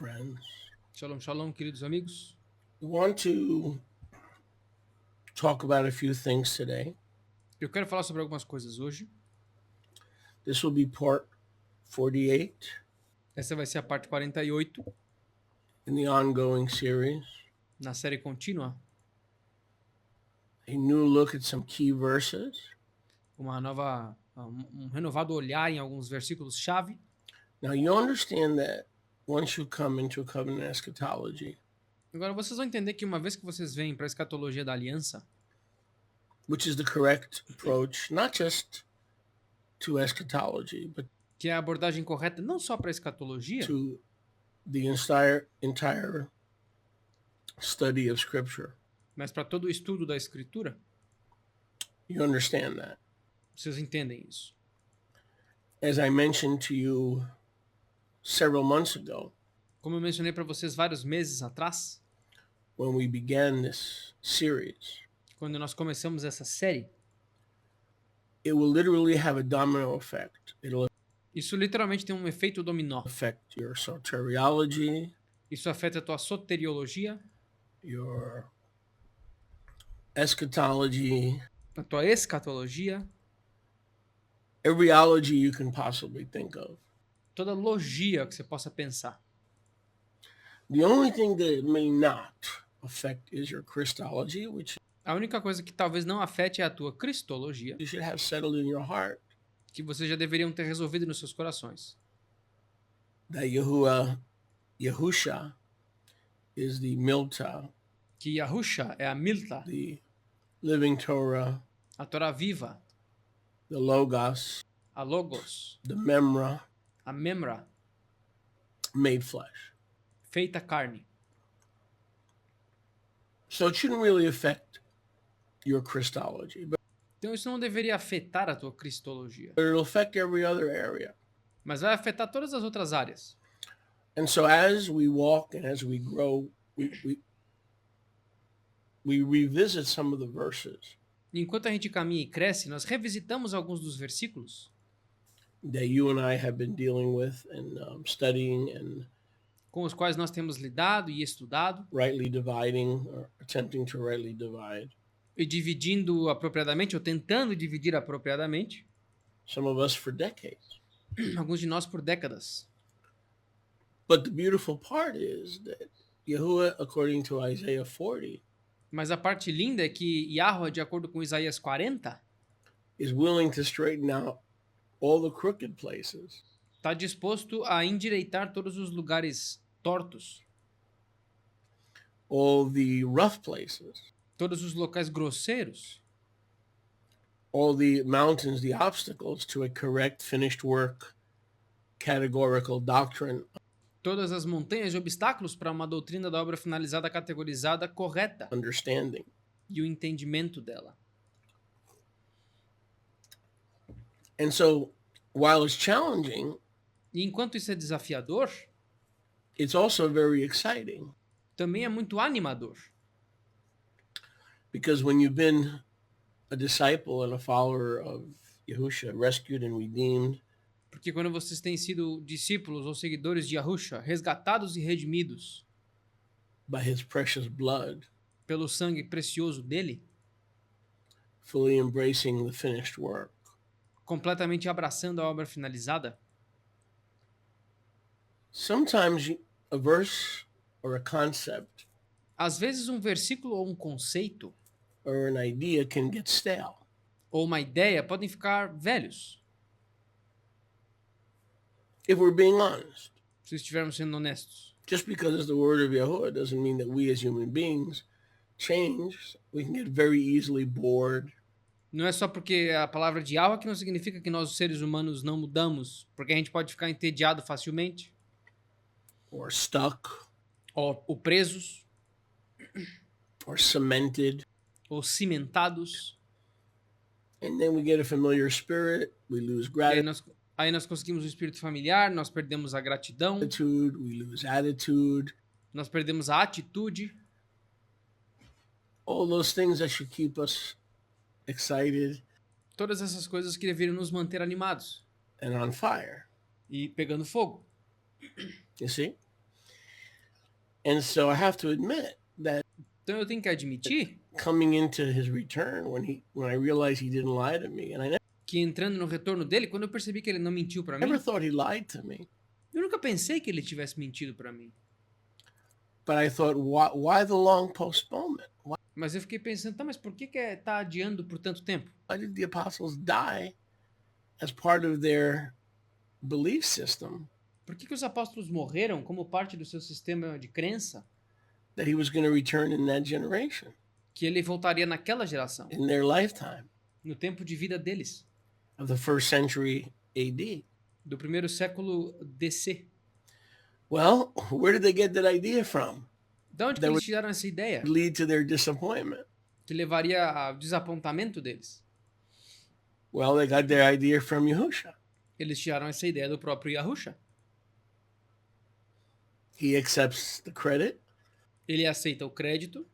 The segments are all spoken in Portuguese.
friends. Shalom, shalom, queridos amigos. We want to talk about a few things today. Eu quero falar sobre algumas coisas hoje. This will be part 48 Essa vai ser a parte 48 in the ongoing series. na série contínua. A new look at some key verses. Um renovado olhar em alguns versículos-chave. Now, you understand that once you come into a covenant eschatology, Agora, vocês vão entender que uma vez que vocês vêm para a escatologia da aliança, which is the correct approach, not just to eschatology, but que é a abordagem correta não só para a escatologia, to the entire study of Scripture. mas para todo o estudo da Escritura, You understand that. vocês entendem isso. As I mentioned to you several months ago, Como eu mencionei para vocês vários meses atrás, when we began this series, quando nós começamos essa série, it will literally have a domino effect. It'll isso literalmente tem um efeito dominó. affect your soteriology, Isso afeta a tua soteriologia, your eschatology, a tua escatologia, every ology you can possibly think of. toda logia que você possa pensar. The only thing that it may not affect is your Christology, which A única coisa que talvez não afete é a tua cristologia, you should have settled in your heart, que vocês já deveriam ter resolvido nos seus corações. that Yahusha is the Milta, Que Yahusha é a Milta, the living Torah, a Torá viva, the Logos, a Logos, the Memra, a Memra, made flesh. feita carne. So it shouldn't really affect your Christology, but Então isso não deveria afetar a tua cristologia, it'll affect every other area. mas vai afetar todas as outras áreas. And so as we walk and as we grow, we revisit some of the verses E enquanto a gente caminha e cresce, nós revisitamos alguns dos versículos that you and I have been dealing with and studying and com os quais nós temos lidado e estudado, rightly dividing or attempting to rightly divide. e dividindo apropriadamente, ou tentando dividir apropriadamente, Some of us for decades. alguns de nós por décadas. But the beautiful part is that Yahuwah, according to Isaiah 40, Mas a parte linda é que Yahweh, de acordo com Isaías 40, is willing to straighten out all the crooked places, está disposto a endireitar todos os lugares tortos, all the rough places, todos os locais grosseiros, all the mountains, the obstacles to a correct finished work, categorical doctrine, todas as montanhas e obstáculos para uma doutrina da obra finalizada, categorizada, correta, understanding. e o entendimento dela. And so while it's challenging, E enquanto isso é desafiador, it's also very exciting, também é muito animador. because when you've been a disciple and a follower of Yahusha, rescued and redeemed, Porque quando vocês têm sido discípulos ou seguidores de Yahusha, resgatados e redimidos by his precious blood, pelo sangue precioso dele, fully embracing the finished work, completamente abraçando a obra finalizada, sometimes a verse or a concept às vezes um versículo ou um conceito or an idea can get stale. ou uma ideia podem ficar velhos, If we're being honest, se estivermos sendo honestos. just because it's the word of Yahuwah doesn't mean that we as human beings change. We can get very easily bored, Não é só porque a palavra de Yahweh que não significa que nós, os seres humanos, não mudamos, porque a gente pode ficar entediado facilmente, or stuck, ou presos, or cemented. ou cimentados. And then we get a familiar spirit, we lose E aí nós conseguimos o espírito familiar, nós perdemos a gratidão, gratitude, we lose attitude, nós perdemos a atitude, all those things that should keep us excited todas essas coisas que deveriam nos manter animados and on fire. e pegando fogo. You see? And so I have to admit that Então eu tenho que admitir coming into his return, when I realized he didn't lie to me, and I que entrando no retorno dele, quando eu percebi que ele não mentiu para never mim, thought he lied to me. eu nunca pensei que ele tivesse mentido para mim. But I thought, why the long postponement? Mas eu fiquei pensando, tá, mas por que tá adiando por tanto tempo? Why did the apostles die as part of their belief system Por que os apóstolos morreram como parte do seu sistema de crença that he was going to return in that generation, que ele voltaria naquela geração, in their lifetime no tempo de vida deles, of the first century AD? do primeiro século DC? Well, where did they get that idea from? De onde que eles tiraram essa ideia Lead to their disappointment. que levaria ao desapontamento deles? Well, they got their idea from Yahusha. Eles tiraram essa ideia do próprio Yahusha. He accepts the credit Ele aceita o crédito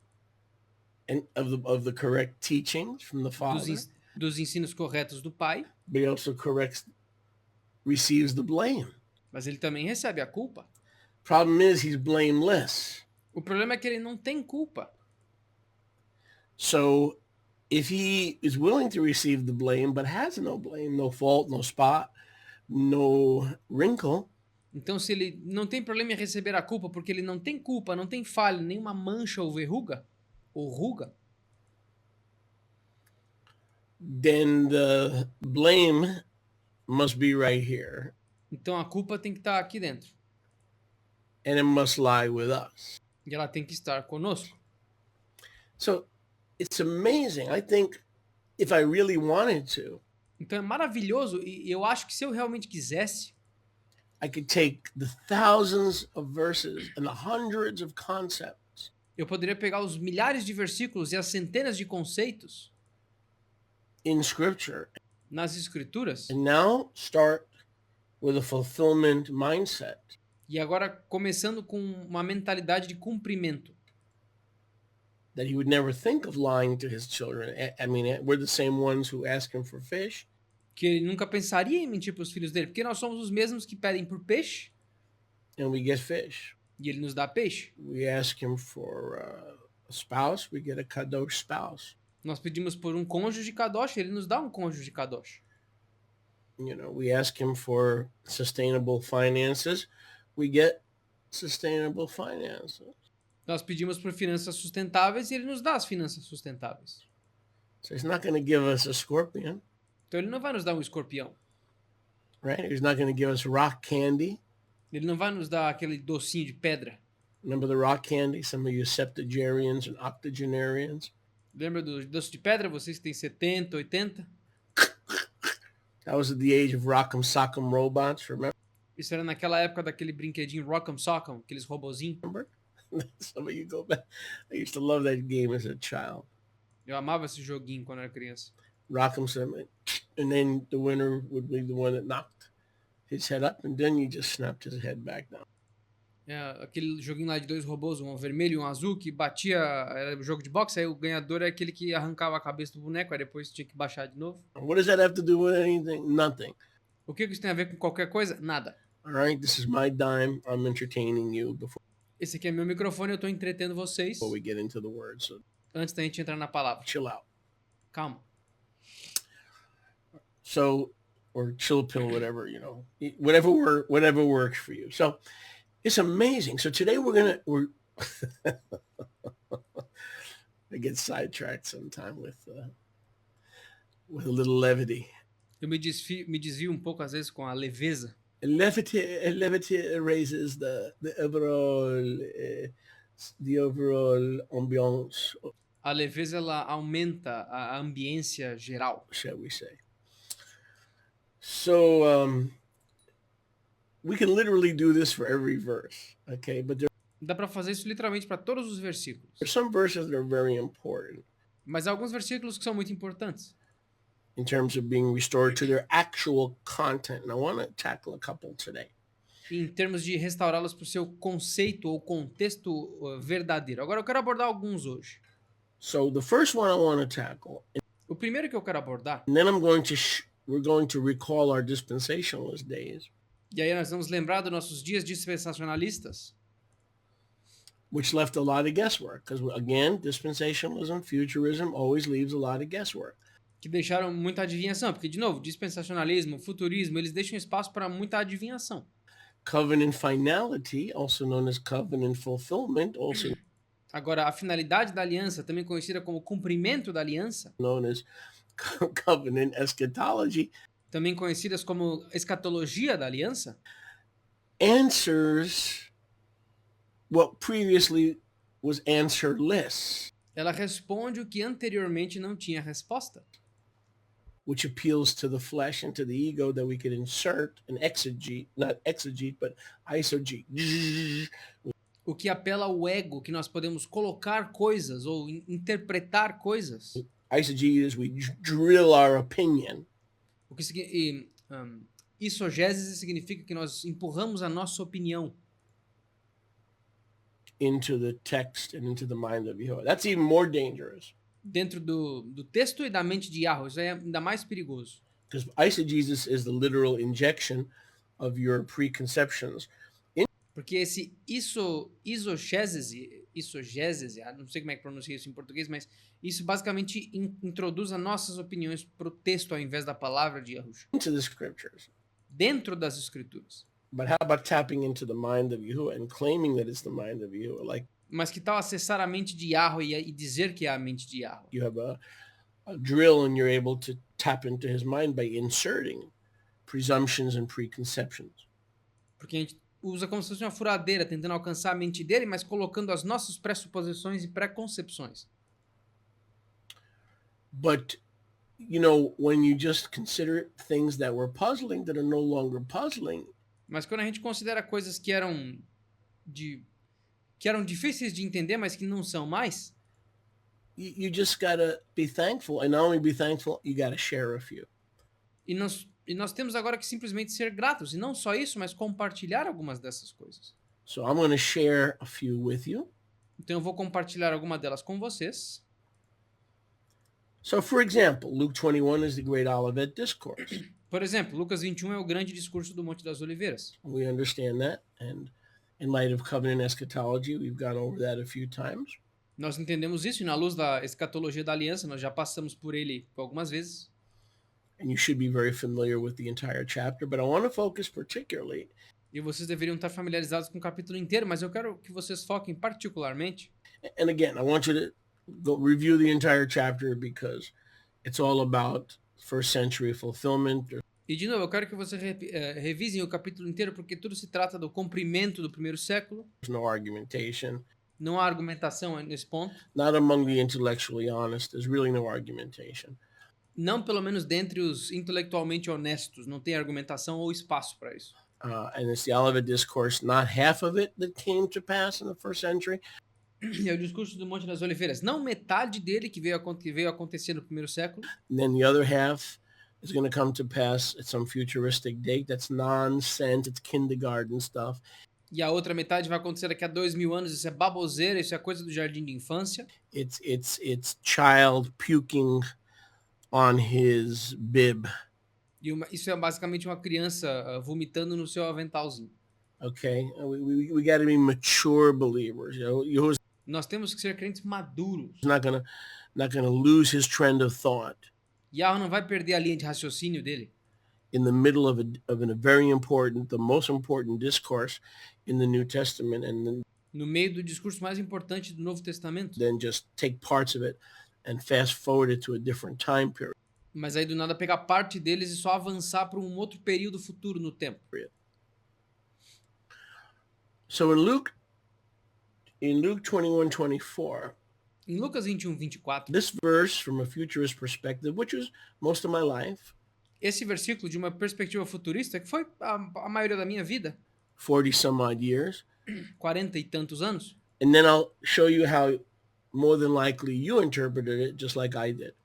and of the correct teachings from the Father, dos ensinos corretos do Pai, but he also receives the blame. mas ele também recebe a culpa. Problem is, he's blameless. O problema é que ele não tem culpa. So if he is willing to receive the blame, but has no blame, no fault, no spot, no wrinkle, Então, se ele não tem problema em receber a culpa, porque ele não tem culpa, não tem falha, nenhuma mancha ou verruga, ou ruga, then the blame must be right here, então a culpa tem que estar aqui dentro. and it must lie with us. E ela tem que estar conosco. So it's amazing. I think if I really wanted to, Então é maravilhoso e eu acho que se eu realmente quisesse, I could take the thousands of verses and the hundreds of concepts eu poderia pegar os milhares de versículos e as centenas de conceitos in Scripture nas escrituras and now start with a fulfillment mindset. e agora começando com uma mentalidade de cumprimento. That he would never think of lying to his children. I mean, we're the same ones who ask him for fish. Que ele nunca pensaria em mentir para os filhos dele, porque nós somos os mesmos que pedem por peixe And we get fish. e ele nos dá peixe. We ask him for a spouse, we get a kadosh spouse. Nós pedimos por um cônjuge kadosh, ele nos dá um cônjuge kadosh. You know, we ask him for sustainable finances, we get sustainable finances. Nós pedimos por finanças sustentáveis e ele nos dá as finanças sustentáveis. So he's not going to give us a scorpion, Então ele não vai nos dar um escorpião. right? He's not going to give us rock candy. Ele não vai nos dar aquele docinho de pedra. Remember the rock candy? Some of you septuagenarians and octogenarians. Lembra do doce de pedra? Vocês que têm 70, 80? That was at the age of Rock'em Sock'em robots, remember? Isso era naquela época daquele brinquedinho Rock'em Sock'em, aqueles robozinhos. Some of you go back. I used to love that game as a child. Eu amava esse joguinho quando era criança. Rock'em Sock'em, and then the winner would be the one that knocked his head up, and then you just snapped his head back down. É, aquele joguinho lá de dois robôs, um vermelho e um azul, que batia, era um jogo de boxe, aí o ganhador é aquele que arrancava a cabeça do boneco, aí depois tinha que baixar de novo. What does that have to do with anything? Nothing. O que isso tem a ver com qualquer coisa? Nada. All right, this is my dime. I'm entertaining you before Esse aqui é meu microfone, eu tô entretendo vocês we get into the words. So antes da gente entrar na palavra. chill out. Calma. So, or chill pill, whatever, you know, whatever works for you. So it's amazing. So today we're I get sidetracked sometime with a little levity. Eu me desvio um pouco às vezes com a leveza. Levity raises the overall ambiance, A leveza ela aumenta a ambiência geral. shall we say. So we can literally do this for every verse, okay? But Dá para fazer isso literalmente para todos os versículos. there's some verses that are very important Mas há alguns versículos que são muito importantes in terms of being restored to their actual content. And I want to tackle a couple today. em termos de restaurá-los para o seu conceito ou contexto verdadeiro. Agora eu quero abordar alguns hoje. So the first one I want to tackle, O primeiro que eu quero abordar, and then we're going to recall our dispensationalist days. e aí nós vamos lembrar dos nossos dias dispensacionalistas, which left a lot of guesswork because, again, dispensationalism, futurism always leaves a lot of guesswork. Que deixaram muita adivinhação, porque, de novo, dispensacionalismo, futurismo, eles deixam espaço para muita adivinhação. Covenant finality, also known as covenant fulfillment, also Agora, a finalidade da aliança, também conhecida como cumprimento da aliança, known as covenant eschatology, também conhecidas como escatologia da aliança, answers what previously was answerless, ela responde o que anteriormente não tinha resposta, which appeals to the flesh and to the ego that we could insert an exegete, not exegete, but eisegete. o que apela ao ego, que nós podemos colocar coisas ou interpretar coisas. Eisegete is we drill our opinion. O que isogésese significa que nós empurramos a nossa opinião into the text and into the mind of Yehovah. That's even more dangerous. Dentro do texto e da mente de Yahweh. Isso é ainda mais perigoso. Because eisegesis is the literal injection of your preconceptions. Porque esse isogésese, não sei como é que pronuncia isso em português, mas isso basicamente introduz as nossas opiniões para o texto ao invés da palavra de Yahushua. Into the scriptures. Dentro das escrituras. But how about tapping into the mind of Yahuwah and claiming that it's the mind of Yahuwah? Like, mas que tal acessar a mente de Yahweh e dizer que é a mente de Yahweh? You have a drill and you're able to tap into his mind by inserting presumptions and preconceptions. Porque a gente usa como se fosse uma furadeira, tentando alcançar a mente dele, mas colocando as nossas pressuposições e preconcepções. But, you know, when you just consider things that were puzzling that are no longer puzzling. Mas quando a gente considera coisas que eram difíceis de entender, mas que não são mais, you just gotta be thankful, and not only be thankful, you gotta share a few. E nós temos agora que simplesmente ser gratos, e não só isso, mas compartilhar algumas dessas coisas. So I'm going to share a few with you. Então eu vou compartilhar alguma delas com vocês. So, for example, Luke 21 is the Great Olivet Discourse. Por exemplo, Lucas 21 é o grande discurso do Monte das Oliveiras. We understand that, and in light of covenant eschatology, we've gone over that a few times. Nós entendemos isso, e na luz da escatologia da aliança, nós já passamos por ele algumas vezes. And you should be very familiar with the entire chapter, but I want to focus particularly. E vocês deveriam estar familiarizados com o capítulo inteiro, mas eu quero que vocês foquem particularmente. And again, I want you to go review the entire chapter because it's all about first century fulfillment. E de novo, eu quero que vocês revisem o capítulo inteiro, porque tudo se trata do cumprimento do primeiro século. There's no argumentation. Não há argumentação nesse ponto. Not among the intellectually honest. There's really no argumentation. Não, pelo menos dentre os intelectualmente honestos, não tem argumentação ou espaço para isso. And it's the Olivet Discourse, not half of it that came to pass in the first century. É o discurso do Monte das Oliveiras, não metade dele que veio acontecer no primeiro século. And then the other half is going to come to pass at some futuristic date. That's nonsense. It's kindergarten stuff. E a outra metade vai acontecer daqui a 2000 anos. Isso é baboseira, isso é coisa do jardim de infância. It's child puking on his bib. Isso é basicamente uma criança vomitando no seu aventalzinho. Okay, we got to be mature believers. Nós temos que ser crentes maduros. He's not gonna lose his trend of thought. Yahweh não vai perder a linha de raciocínio dele. In the middle of a very important, the most important discourse in the New Testament, and then no meio do discurso mais importante do Novo Testamento. Then just take parts of it and fast forward it to a different time period. Mas aí do nada pegar parte deles e só avançar para um outro período futuro no tempo. So in Luke 21:24. Em Lucas 21:24. This verse from a futurist perspective, which was most of my life. Esse versículo de uma perspectiva futurista, que foi a maioria da minha vida. 40 some odd years. 40 e tantos anos. And then I'll show you how more than likely you interpreted it just like I did.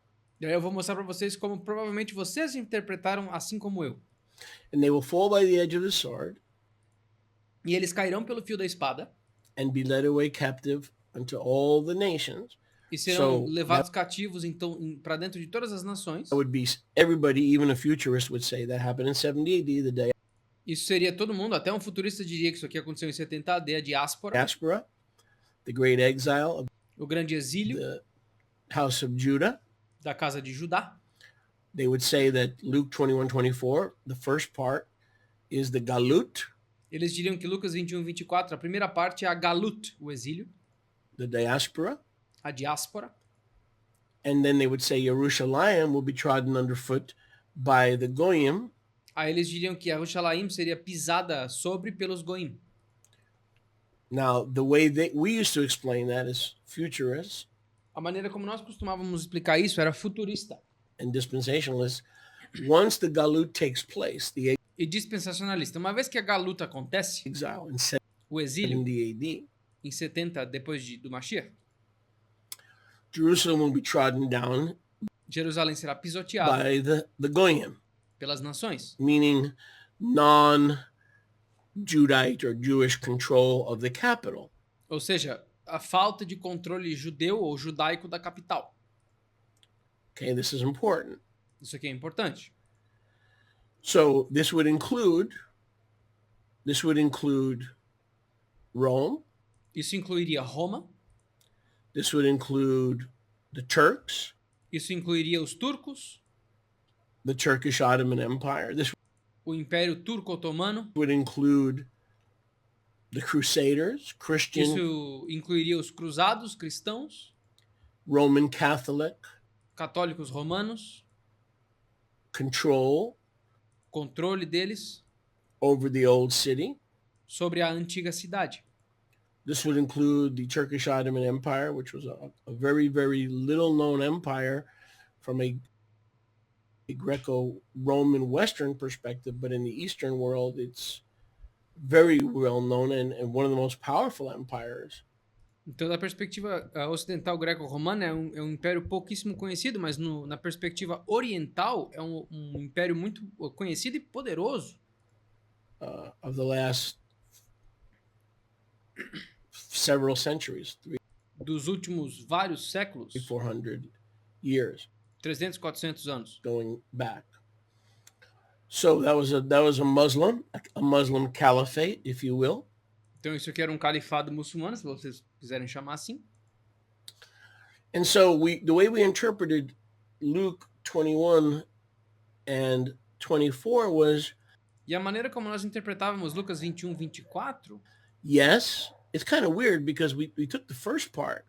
E aí eu vou mostrar para vocês como provavelmente vocês interpretaram assim como eu. And they will fall by the edge of the sword. E eles cairão pelo fio da espada. And be led away captive unto all the nations. E serão levados cativos então para dentro de todas as nações. That would be everybody, even a futurist would say that happened in 70 AD, the day. Isso seria todo mundo, até um futurista diria que isso aqui aconteceu em 70 AD, a diáspora. the great exile of o grande exílio the house of Judah. da casa de Judá. They would say that Luke 21:24, the first part, is the galut, Eles diriam que Lucas 21:24, a primeira parte é a galut, o exílio, the diaspora. a diáspora. And then they would say Jerusalem will be trodden underfoot by the goyim. Aí eles diriam que Jerusalém seria pisada sobre pelos goim. Now, the way we used to explain that is futurist A maneira como nós costumávamos explicar isso era futurista and dispensationalist. Once the galut takes place, the e dispensacionalista. Uma vez que a galuta acontece, exile in o exílio, 70 AD, em 70 depois do Mashiach, Jerusalem will be trodden down Jerusalém será pisoteada by the goyim, pelas nações, meaning non-Judite or Jewish control of the capital. ou seja, a falta de controle judeu ou judaico da capital. Okay, this is important. Isso aqui é importante. So this would include Rome. Isso incluiria Roma, This would include the Turks, isso incluiria os turcos, the Turkish Ottoman Empire. This o Império Turco-Otomano, would include the Crusaders, Christian, isso incluiria os cruzados cristãos, Roman Catholic católicos romanos, control controle deles over the old city. sobre a antiga cidade. This would include the Turkish Ottoman Empire, which was a very, very little known empire from a Greco-Roman Western perspective, but in the Eastern world, it's very well known and one of the most powerful empires. Então, da perspectiva ocidental greco-romana, é um império pouquíssimo conhecido, mas na perspectiva oriental, é um império muito conhecido e poderoso. Of the last several centuries, Dos últimos vários séculos, 400 years 300, 400 anos. going back. So that was a Muslim caliphate, if you will. Então, isso aqui era um califado muçulmano, se vocês quiserem chamar assim. And so the way we interpreted Luke 21 and 24 was, E a maneira como nós interpretávamos Lucas 21, 24, yes, it's kind of weird because we took the first part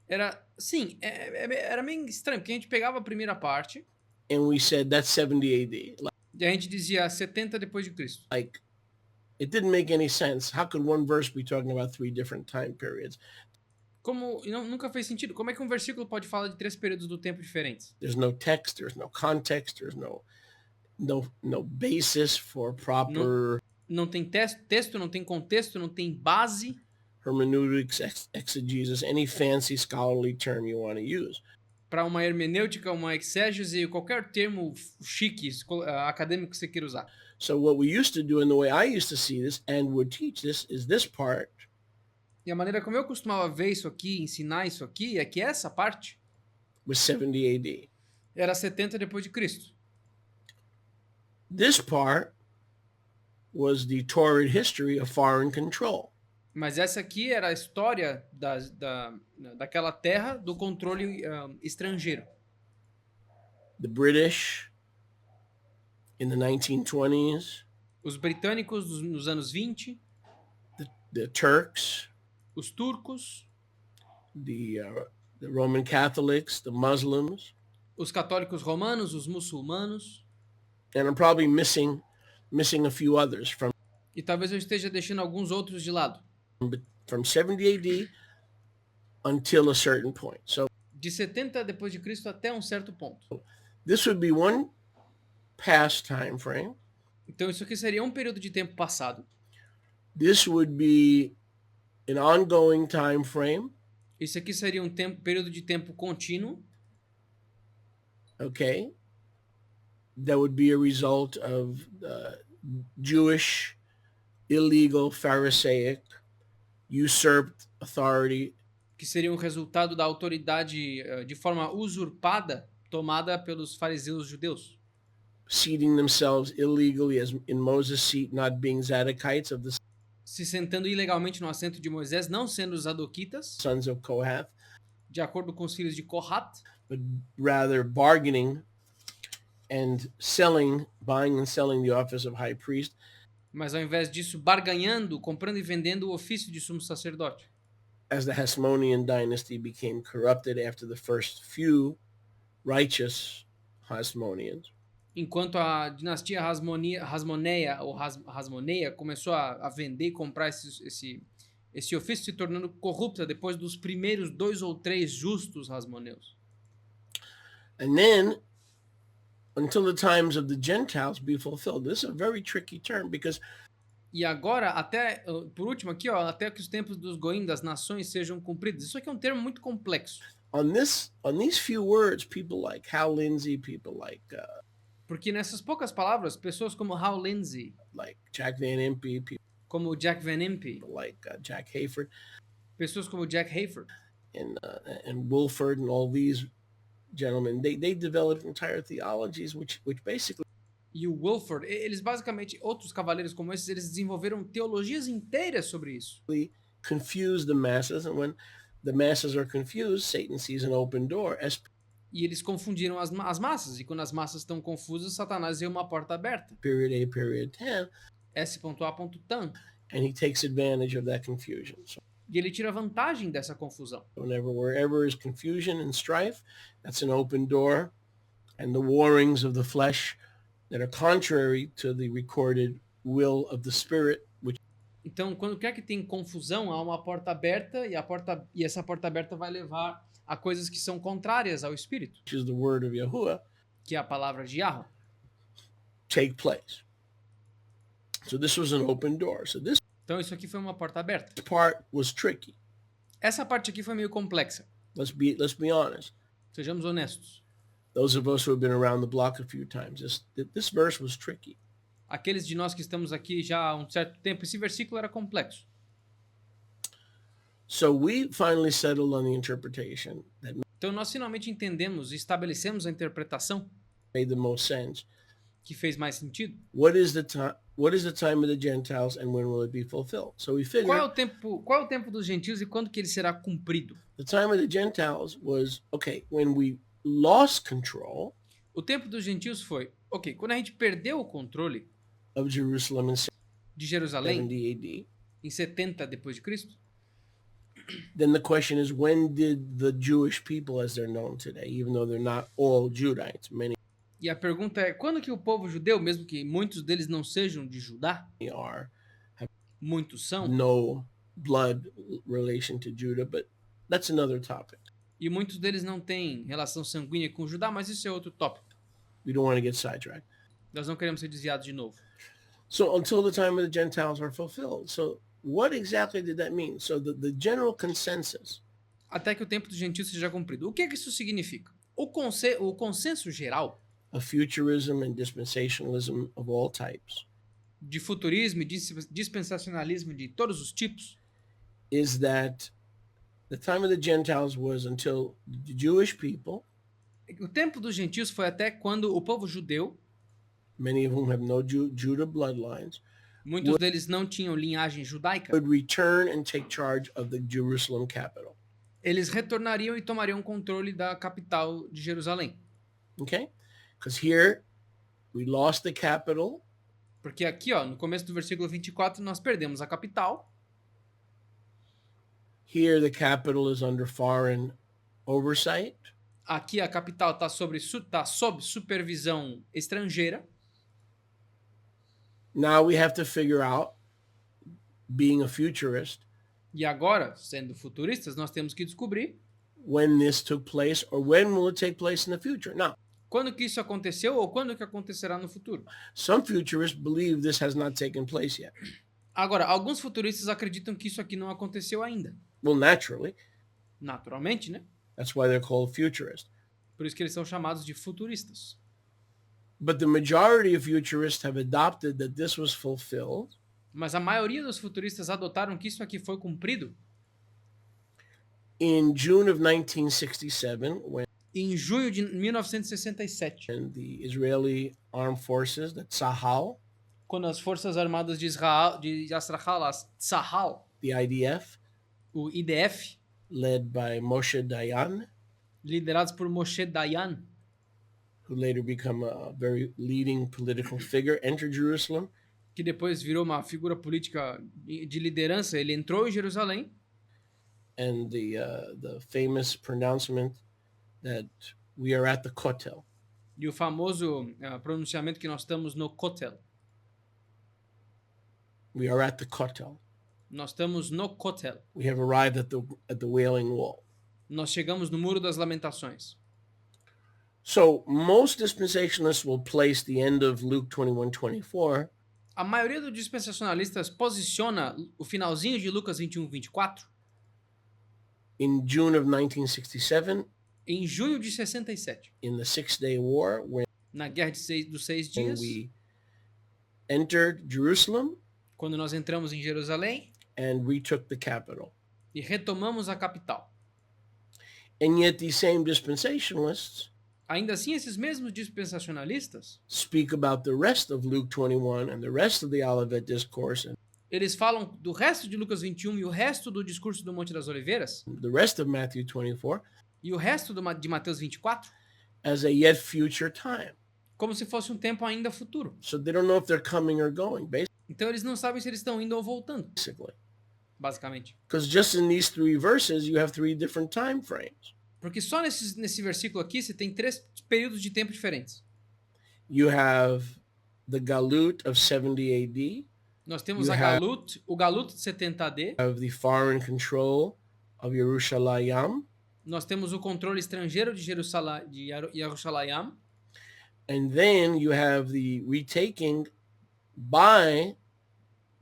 era, sim, era meio estranho, porque a gente pegava a primeira parte and we said that's 70 AD. e a gente dizia 70 depois de Cristo. Like, it didn't make any sense. How could one verse be talking about three different time periods? Nunca fez sentido. Como é que um versículo pode falar de 3 períodos do tempo diferentes? There's no text, there's no context, there's no basis for proper Não tem texto, não tem contexto, não tem base, hermeneutics, exegesis, any fancy scholarly term you want to use. para uma hermenêutica, uma exégese, qualquer termo chique, acadêmico que você queira usar. So what we used to do, and the way I used to see this and would teach this, is this part E a maneira como eu costumava ver isso aqui, ensinar isso aqui, é que essa parte was 70 AD. era 70 depois de Cristo. This part was the torrid history of foreign control. Mas essa aqui era a história daquela terra do controle estrangeiro. The British in the 1920s, Os britânicos nos anos 20, the Turks, os turcos, the Roman Catholics, the Muslims, os católicos romanos, os muçulmanos, and I'm probably missing a few others from e talvez eu esteja deixando alguns outros de lado. 70 AD until a certain point. So De 70 depois de Cristo até um certo ponto. this would be one past time frame. Então isso aqui seria um período de tempo passado. This would be an ongoing time frame. Isso aqui seria um período de tempo contínuo. Okay. That would be a result of Jewish, illegal, Pharisaic, usurped authority. Que seria um resultado da autoridade de forma usurpada tomada pelos fariseus judeus. Seating themselves illegally as in Moses' seat, not being Zadokites of the se sentando ilegalmente no assento de Moisés, não sendo os adoquitas, sons of Kohath, de acordo com os filhos de Kohat, but rather bargaining and buying and selling the office of high priest, mas ao invés disso, barganhando, comprando e vendendo o ofício de sumo sacerdote. as the Hasmonean dynasty became corrupted after the first few righteous Hasmoneans. Enquanto a dinastia Hasmoneia começou a vender e comprar esse ofício, se tornando corrupta depois dos primeiros 2 ou 3 justos Hasmoneus. And then, until the times of the Gentiles be fulfilled. This is a very tricky term because E agora, até, por último aqui, ó, até que os tempos dos Goim, das nações, sejam cumpridos. Isso aqui é um termo muito complexo. on these few words, people like Hal Lindsey, people Porque nessas poucas palavras, pessoas como Hal Lindsey, like Jack Van Impe, people como Jack Van Impe, like Jack Hayford, pessoas como Jack Hayford, and Wilford, and all these gentlemen, they developed entire theologies which basically e o Wilford, eles basicamente, outros cavaleiros como esses, eles desenvolveram teologias inteiras sobre isso. confuse the masses, and when the masses are confused, Satan sees an open door. E eles confundiram as massas, e quando as massas estão confusas, Satanás vê uma porta aberta. Period A, period 10, S.A.tan. and he takes advantage of that confusion. So E ele tira vantagem dessa confusão. wherever is confusion and strife, that's an open door, and the warrings of the flesh that are contrary to the recorded will of the Spirit, which Então, quando quer que tem confusão, há uma porta aberta e essa porta aberta vai levar a coisas que são contrárias ao Espírito, is the word of Yahuwah, que é a palavra de Yahweh. take place. So this was an open door. So this Então, isso aqui foi uma porta aberta. part was tricky. Essa parte aqui foi meio complexa. Let's be honest. Sejamos honestos. Those of us who have been around the block a few times, this verse was tricky. Aqueles de nós que estamos aqui já há um certo tempo, esse versículo era complexo. So we finally settled on the interpretation that Então, nós finalmente entendemos e estabelecemos a interpretação made the most sense. que fez mais sentido. What is the time of the Gentiles, and when will it be fulfilled? So we figured Qual é o tempo dos gentios e quando que ele será cumprido? the time of the Gentiles was, okay, when we lost control O tempo dos gentios foi, ok, quando a gente perdeu o controle of Jerusalem in de Jerusalém 70 AD, em 70 depois de Cristo, then the question is, when did the Jewish people as they're known today, even though they're not all Judites, many e a pergunta é, quando que o povo judeu, mesmo que muitos deles não sejam de Judá, are, muitos são, no blood relation to Judah, but that's another topic. e muitos deles não têm relação sanguínea com Judá, mas isso é outro tópico. We don't want to get sidetracked. Nós não queremos ser desviados de novo. So until the time of the Gentiles are fulfilled. So what exactly did that mean? So the general consensus Até que o tempo dos gentios seja cumprido. O que é que isso significa? O consenso geral of futurism and dispensationalism of all types de futurismo e dispensacionalismo de todos os tipos is that the time of the Gentiles was until the Jewish people, o tempo dos gentios foi até quando o povo judeu, many of whom have no Judah bloodlines, muitos deles não tinham linhagem judaica, would return and take charge of the Jerusalem capital. eles retornariam e tomariam controle da capital de Jerusalém. Okay? Because here we lost the capital. Porque aqui, ó, no começo do versículo 24, nós perdemos a capital. Here the capital is under foreign oversight. Aqui a capital está sob supervisão estrangeira. Now we have to figure out, being a futurist, E agora, sendo futuristas, nós temos que descobrir when this took place or when will it take place in the future. Now, quando que isso aconteceu ou quando que acontecerá no futuro. some futurists believe this has not taken place yet. Agora, alguns futuristas acreditam que isso aqui não aconteceu ainda. Well, naturally, Naturalmente, né? that's why they're called futurists. Por isso que eles são chamados de futuristas. But the majority of futurists have adopted that this was fulfilled Mas a maioria dos futuristas adotaram que isso aqui foi cumprido in June of 1967 when em junho de 1967, the Israeli armed forces, that Sahal, Quando as Forças Armadas de Israel, de Yasrahal, Tzahal, the IDF, o IDF, led by Moshe Dayan, liderados por Moshe Dayan, who later became a very leading political figure, entered Jerusalem. que depois virou uma figura política de liderança, ele entrou em Jerusalém. And the famous pronouncement that we are at the Kotel. E o famoso pronunciamento que nós estamos no Kotel. We are at the Kotel. Nós estamos no Kotel. We have arrived at the Wailing Wall. Nós chegamos no Muro das Lamentações. So most dispensationalists will place the end of Luke 21:24 A maioria dos dispensacionalistas posiciona o finalzinho de Lucas 21:24 in June of 1967 em junho de 67, in the Six-Day War when na Guerra dos 6 Dias, we entered Jerusalem quando nós entramos em Jerusalém and retook the capital. e retomamos a capital. And yet these same dispensationalists Ainda assim, esses mesmos dispensacionalistas, speak about the rest of Luke 21 and the rest of the Olivet Discourse and eles falam do resto de Lucas 21 e o resto do discurso do Monte das Oliveiras the rest of Matthew 24 e o resto de Mateus 24 as a yet future time. como se fosse um tempo ainda futuro. So they don't know if they're coming or going, Então eles não sabem se eles estão indo ou voltando, basically. basicamente. Because just in these three verses, you have three different time frames. Porque só nesse versículo aqui você tem 3 períodos de tempo diferentes. You have the Galut of 70 AD, Nós temos You o Galut de 70 AD, you have the foreign control of Yerushalayim, nós temos o controle estrangeiro de Yerushalayim, and then you have the retaking by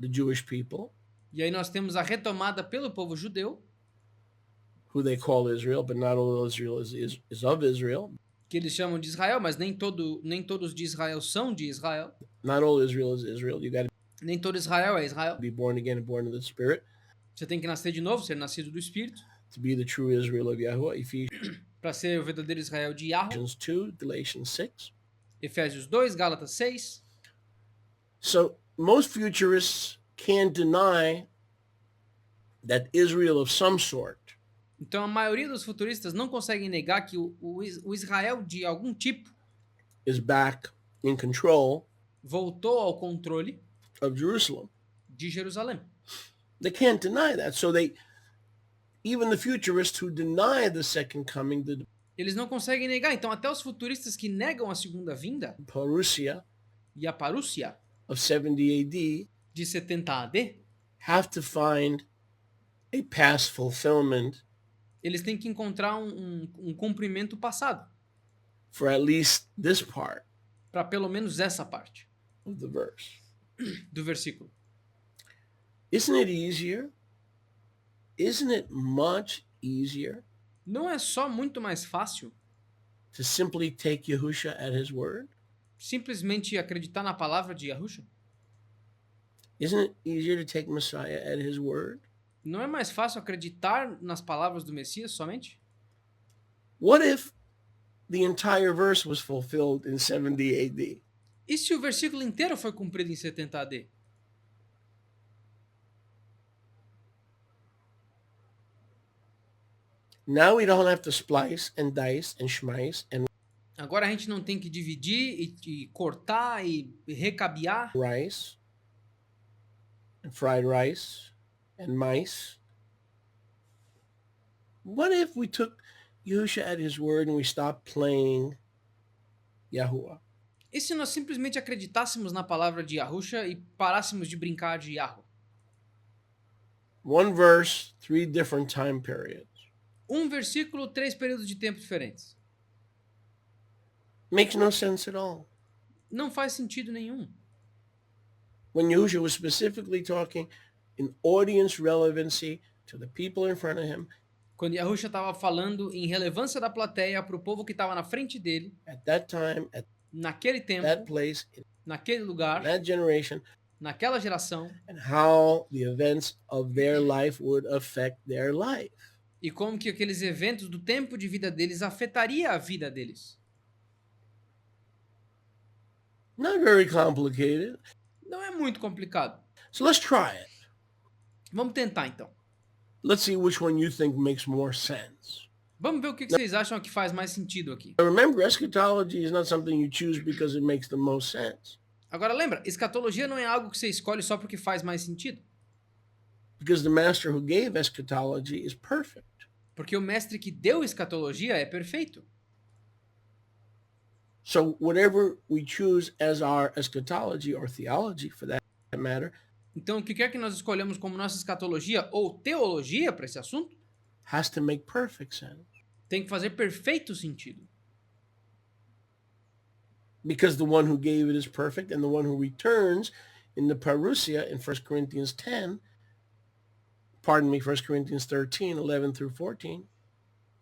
the Jewish people, e aí nós temos a retomada pelo povo judeu, who they call Israel, but not all Israel is of Israel. que eles chamam de Israel, mas nem todos de Israel são de Israel. Not all Israel is Israel. You got to Nem todo Israel é Israel. be born again and born of the Spirit Você tem que nascer de novo, ser nascido do Espírito, to be the true Israel of Yahuwah. Ephesians para ser o verdadeiro Israel de Yahweh. 2, Galatians 6. Efésios 2, Gálatas 6. So most futurists can't deny that Israel of some sort Então a maioria dos futuristas não conseguem negar que o Israel de algum tipo is back in control voltou ao controle of Jerusalem. de Jerusalém. They can't deny that. So even the futurists who deny the second coming, the Eles não conseguem negar. Então até os futuristas que negam a segunda vinda parousia e a parúcia of 70 AD de 70 AD, have to find a past fulfillment eles têm que encontrar um cumprimento passado for at least this part para pelo menos essa parte of the verse. do versículo. Isn't it easier? Isn't it much easier Não é só muito mais fácil to simply take Yahusha at his word? simplesmente acreditar na palavra de Yahusha? Isn't it easier to take Messiah at his word? Não é mais fácil acreditar nas palavras do Messias somente? What if the entire verse was fulfilled in 70 AD? E se o versículo inteiro foi cumprido em 70 AD? Now we don't have to splice and dice and schmice and Agora a gente não tem que dividir e cortar e recabear rice and fried rice and mice. What if we took Yahusha at his word and we stopped playing Yahuwah? E se nós simplesmente acreditássemos na palavra de Yahusha e parássemos de brincar de Yahweh? One verse, 3 different time periods. Um versículo, 3 períodos de tempo diferentes. Makes no sense at all. Não faz sentido nenhum. When Yahusha was specifically talking in audience relevancy to the people in front of him, Quando Yahusha estava falando em relevância da plateia para o povo que estava na frente dele, at that time, at naquele tempo, that place, in naquele lugar, that generation, naquela geração, and how the events of their life would affect their life. e como que aqueles eventos do tempo de vida deles afetaria a vida deles. Not very complicated. Não é muito complicado. So let's try it. Vamos tentar então. Let's see which one you think makes more sense. Vamos ver o que vocês acham que faz mais sentido aqui. Now remember, eschatology is not something you choose because it makes the most sense. Agora lembra, escatologia não é algo que você escolhe só porque faz mais sentido. Because the master who gave eschatology is perfect. Porque o mestre que deu escatologia é perfeito. So whatever we choose as our eschatology or theology for that matter Então, o que quer que nós escolhemos como nossa escatologia ou teologia para esse assunto, has to make perfect sense. tem que fazer perfeito sentido. Because the one who gave it is perfect, and the one who returns in the parousia in 1 Corinthians 10, 1 Corinthians 13, 11 through 14,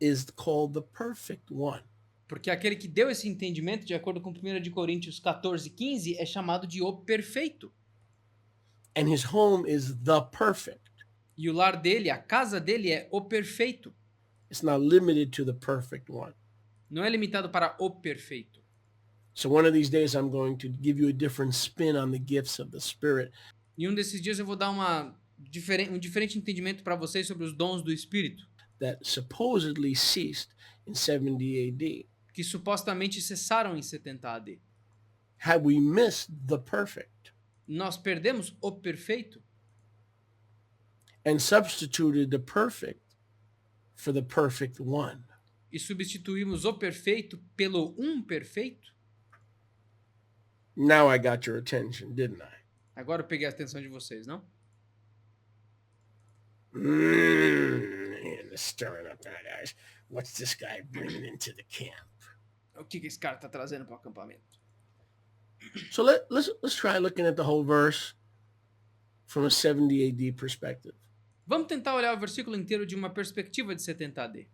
is called the perfect one. Porque aquele que deu esse entendimento, de acordo com 1 de Coríntios 14, 15, é chamado de o perfeito. And his home is the perfect. E o lar dele, a casa dele é o perfeito. It's not limited to the perfect one. Não é limitado para o perfeito. So one of these days I'm going to give you a different spin on the gifts of the Spirit. E um desses dias eu vou dar um diferente entendimento para vocês sobre os dons do Espírito, That supposedly ceased in 70 AD. que supostamente cessaram em 70 AD. Had we missed the perfect Nós perdemos o perfeito and substituted the perfect for the perfect one, e substituímos o perfeito pelo perfeito. now I got your attention, didn't I? Agora eu peguei a atenção de vocês, não? And stirring up that eyes. What's this guy bringing into the camp? O que esse cara tá trazendo para o acampamento? So let's try looking at the whole verse from a 70 AD perspective. Vamos tentar olhar o versículo inteiro de uma perspectiva de 70 AD.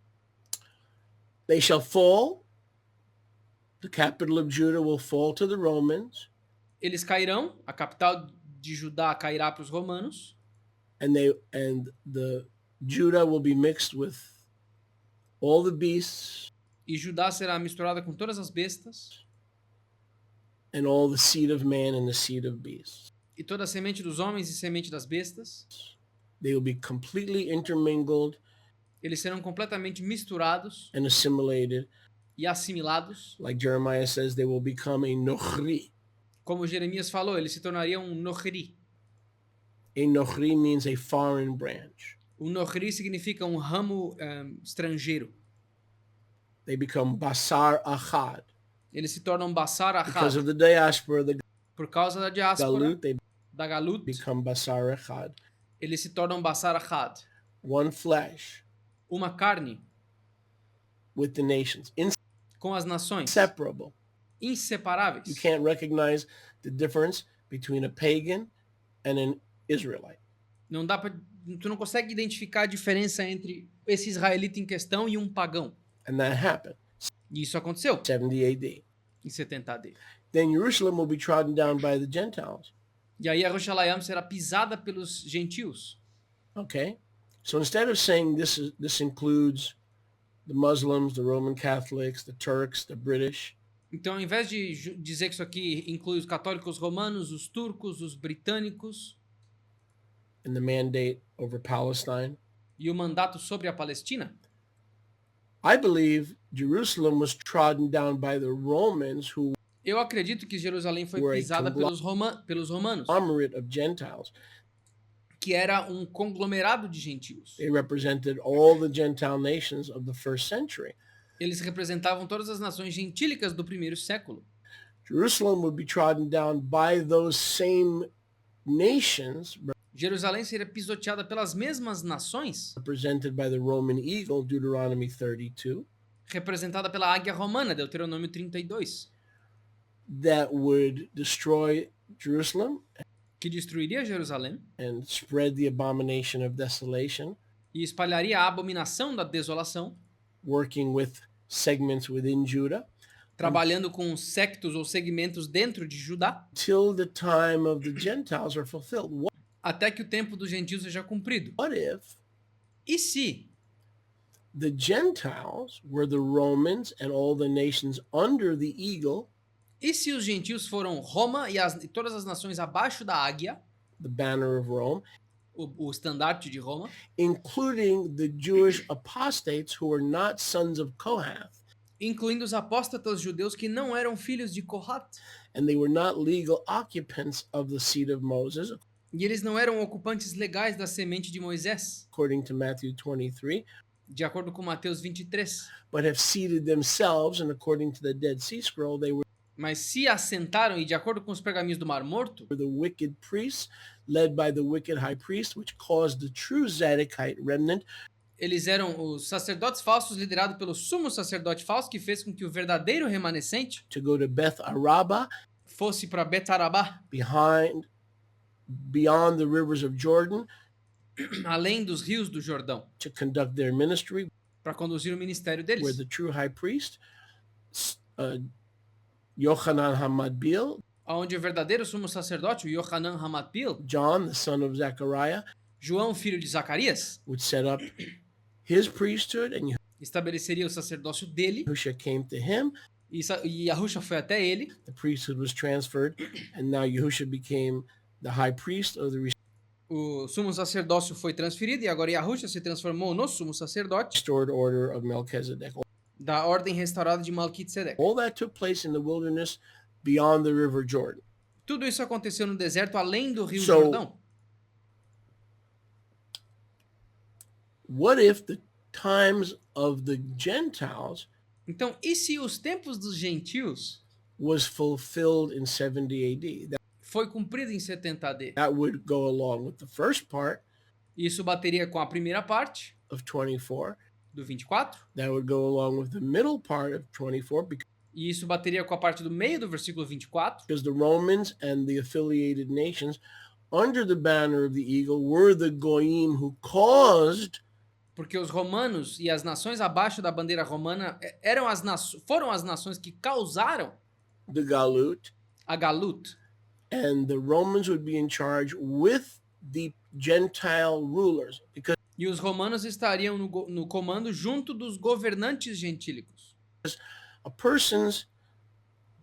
They shall fall. The capital of Judah will fall to the Romans, Eles cairão, a capital de Judá cairá para os romanos, and the Judah will be mixed with all the beasts e Judá será misturada com todas as bestas, and all the seed of man and the seed of beasts. e toda a semente dos homens e semente das bestas. They will be completely intermingled Eles serão completamente misturados and assimilated. e assimilados. Like Jeremiah says, they will become a nochri. Como Jeremias falou, eles se tornariam um nochri. A nochri means a foreign branch. O nochri significa um ramo estrangeiro. They become basar achad. Eles se tornam basar Because achad. of the diaspora, the Por causa da diáspora, galut, they da galut, become basar achad. eles se tornam basar achad. One flesh Uma carne with the nations. com as nações, Inseparable. inseparáveis. You can't recognize the difference between a pagan and an Israelite. Não dá pra, tu não consegue identificar a diferença entre esse israelita em questão e um pagão. And that happened. E isso aconteceu 70 AD. em 70 AD. Then Jerusalem will be trodden down by the Gentiles. E aí Jerusalém será pisada pelos gentios. Okay? So instead of saying this includes the Muslims, the Roman Catholics, the Turks, the British, Então, ao invés de dizer que isso aqui inclui os católicos romanos, os turcos, os britânicos and the mandate over Palestine, e o mandato sobre a Palestina, I believe Jerusalem was trodden down by the Romans, who eu acredito que Jerusalém foi Were a pisada pelos romanos, conglomerate of Gentiles. que era um conglomerado de gentios. They represented all the Gentile nations of the first century. Eles representavam todas as nações gentílicas do primeiro século. Jerusalem would be trodden down by those same nations Jerusalém seria pisoteada pelas mesmas nações, represented by the Roman eagle, Deuteronomy 32, representada pela águia romana, Deuteronômio 32, that would destroy Jerusalem que destruiria Jerusalém and spread the abomination of desolation, e espalharia a abominação da desolação, working with segments within Judah, trabalhando com sectos ou segmentos dentro de Judá, till the time of the Gentiles are fulfilled. até que o tempo dos gentios seja cumprido. What if E se the Gentiles were the Romans and all the nations under the eagle, E se os gentios foram Roma e todas as nações abaixo da águia, the banner of Rome, o estandarte de Roma, including the Jewish apostates who were not sons of Kohath, incluindo os apóstatas judeus que não eram filhos de Kohat, and they were not legal occupants of the seat of Moses, e eles não eram ocupantes legais da semente de Moisés, according to Matthew 23, de acordo com Mateus 23, but have seated themselves, and according to the Dead Sea Scroll, they were mas se assentaram e de acordo com os pergaminhos do Mar Morto, the wicked priests, led by the wicked high priest, which caused the true Zadokite remnant eles eram os sacerdotes falsos liderados pelo sumo sacerdote falso que fez com que o verdadeiro remanescente to go to Beth Araba, fosse para Betarabá, beyond the rivers of Jordan, além dos rios do Jordão, to conduct their ministry, para conduzir o ministério where deles. the true high priest, Yochanan Hamadbil, Onde o verdadeiro sumo sacerdote, o Yohanan Hamatbil, John, the son of Zechariah, João, filho de Zacarias, would set up his priesthood, and estabeleceria o sacerdócio dele, Yahusha came to him. e Yahusha foi até ele, The priesthood was transferred, and now Yahusha became the high priest of the o sumo sacerdócio foi transferido, e agora Yahusha se transformou no sumo sacerdote restored order of Melchizedek. da ordem restaurada de Malquitzedek. All that took place in the wilderness beyond the river Jordan. Tudo isso aconteceu no deserto além do rio So, Jordão. What if the times of the Gentiles Então, e se os tempos dos gentios was fulfilled in 70 AD? foi cumprido em 70 AD? That would go along with the first part Isso bateria com a primeira parte of 24. do 24, That would go along with the middle part of 24 e isso bateria com a parte do meio do versículo 24, because the Romans and the affiliated nations under the banner of the eagle were the goyim who caused porque os romanos e as nações abaixo da bandeira romana foram as nações que causaram the galut, a Galut. and the Romans would be in charge with the Gentile rulers because E os romanos estariam no comando junto dos governantes gentílicos. a person's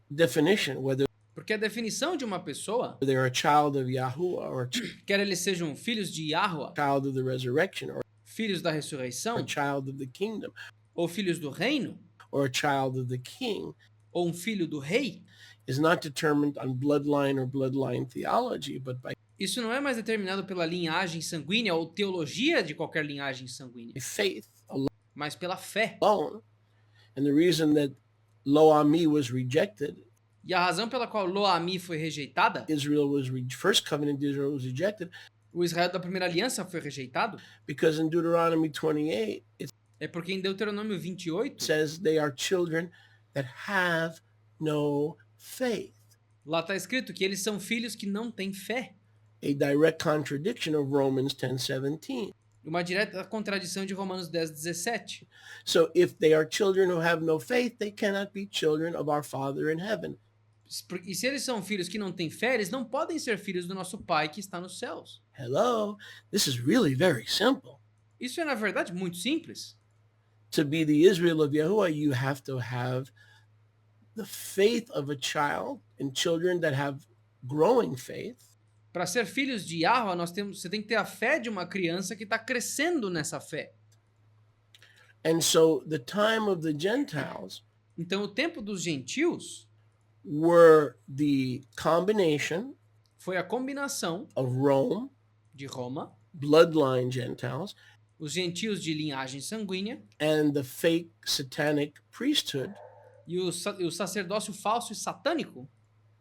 definition, whether Porque a definição de uma pessoa, they're a child of Yahuwah or a quer eles sejam filhos de Yahweh, child of the resurrection or filhos da a ressurreição, child of the kingdom ou filhos do reino, or a child of the king, ou um filho do rei, is not determined on bloodline or bloodline theology, but by isso não é mais determinado pela linhagem sanguínea ou teologia de qualquer linhagem sanguínea, faith mas pela fé. alone. And the reason that Lo Ami was rejected, E a razão pela qual Lo-Ami foi rejeitada, Israel was first covenant Israel was rejected, o Israel da primeira aliança foi rejeitado, because in Deuteronomy 28 it é porque em Deuteronômio 28, says they are children that have no faith. lá está escrito que eles são filhos que não têm fé. A direct contradiction of Romans 10:17. Uma direta contradição de Romanos 10:17. So if they are children who have no faith, they cannot be children of our Father in heaven. E se eles são filhos que não têm fé, eles não podem ser filhos do nosso Pai que está nos céus. Hello, this is really very simple. Isso é, na verdade, muito simples. To be the Israel of Yahuwah, you have to have the faith of a child and children that have growing faith. Para ser filhos de Yahweh, você tem que ter a fé de uma criança que está crescendo nessa fé. And so the time of the Gentiles Então, o tempo dos gentios were the combination foi a combinação of Rome, de Roma, bloodline Gentiles, os gentios de linhagem sanguínea and the fake satanic priesthood e o sacerdócio falso e satânico,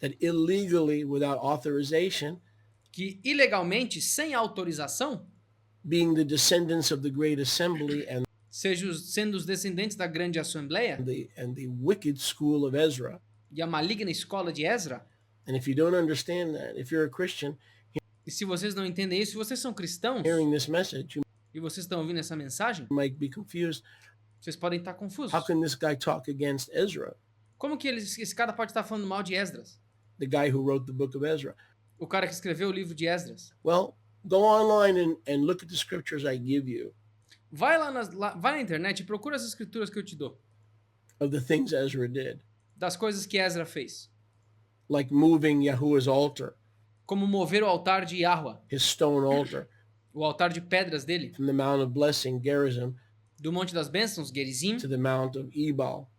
that illegally, without authorization, que ilegalmente, sem autorização, being the descendants of the great assembly and sendo os descendentes da grande assembleia the wicked school of Ezra. e a maligna escola de Ezra. And if you don't understand that, if you're a Christian E se vocês não entendem isso, se vocês são cristãos hearing this message, you e vocês estão ouvindo essa mensagem, might be confused. vocês podem estar confusos. How can this guy talk against Ezra, Como que esse cara pode estar falando mal de Esdras? the guy who wrote the book of Ezra? O cara que escreveu o livro de Esdras. Well, go online and look at the scriptures I give you Vai na internet e procura as escrituras que eu te dou. of the things Ezra did. Das coisas que Ezra fez. like moving Yahuwah's altar, como mover o altar de Yahweh, his stone altar, o altar de pedras dele, from the Mount of Blessing, Gerizim, do Monte das Bênçãos, Gerizim, to the Mount of Ebal,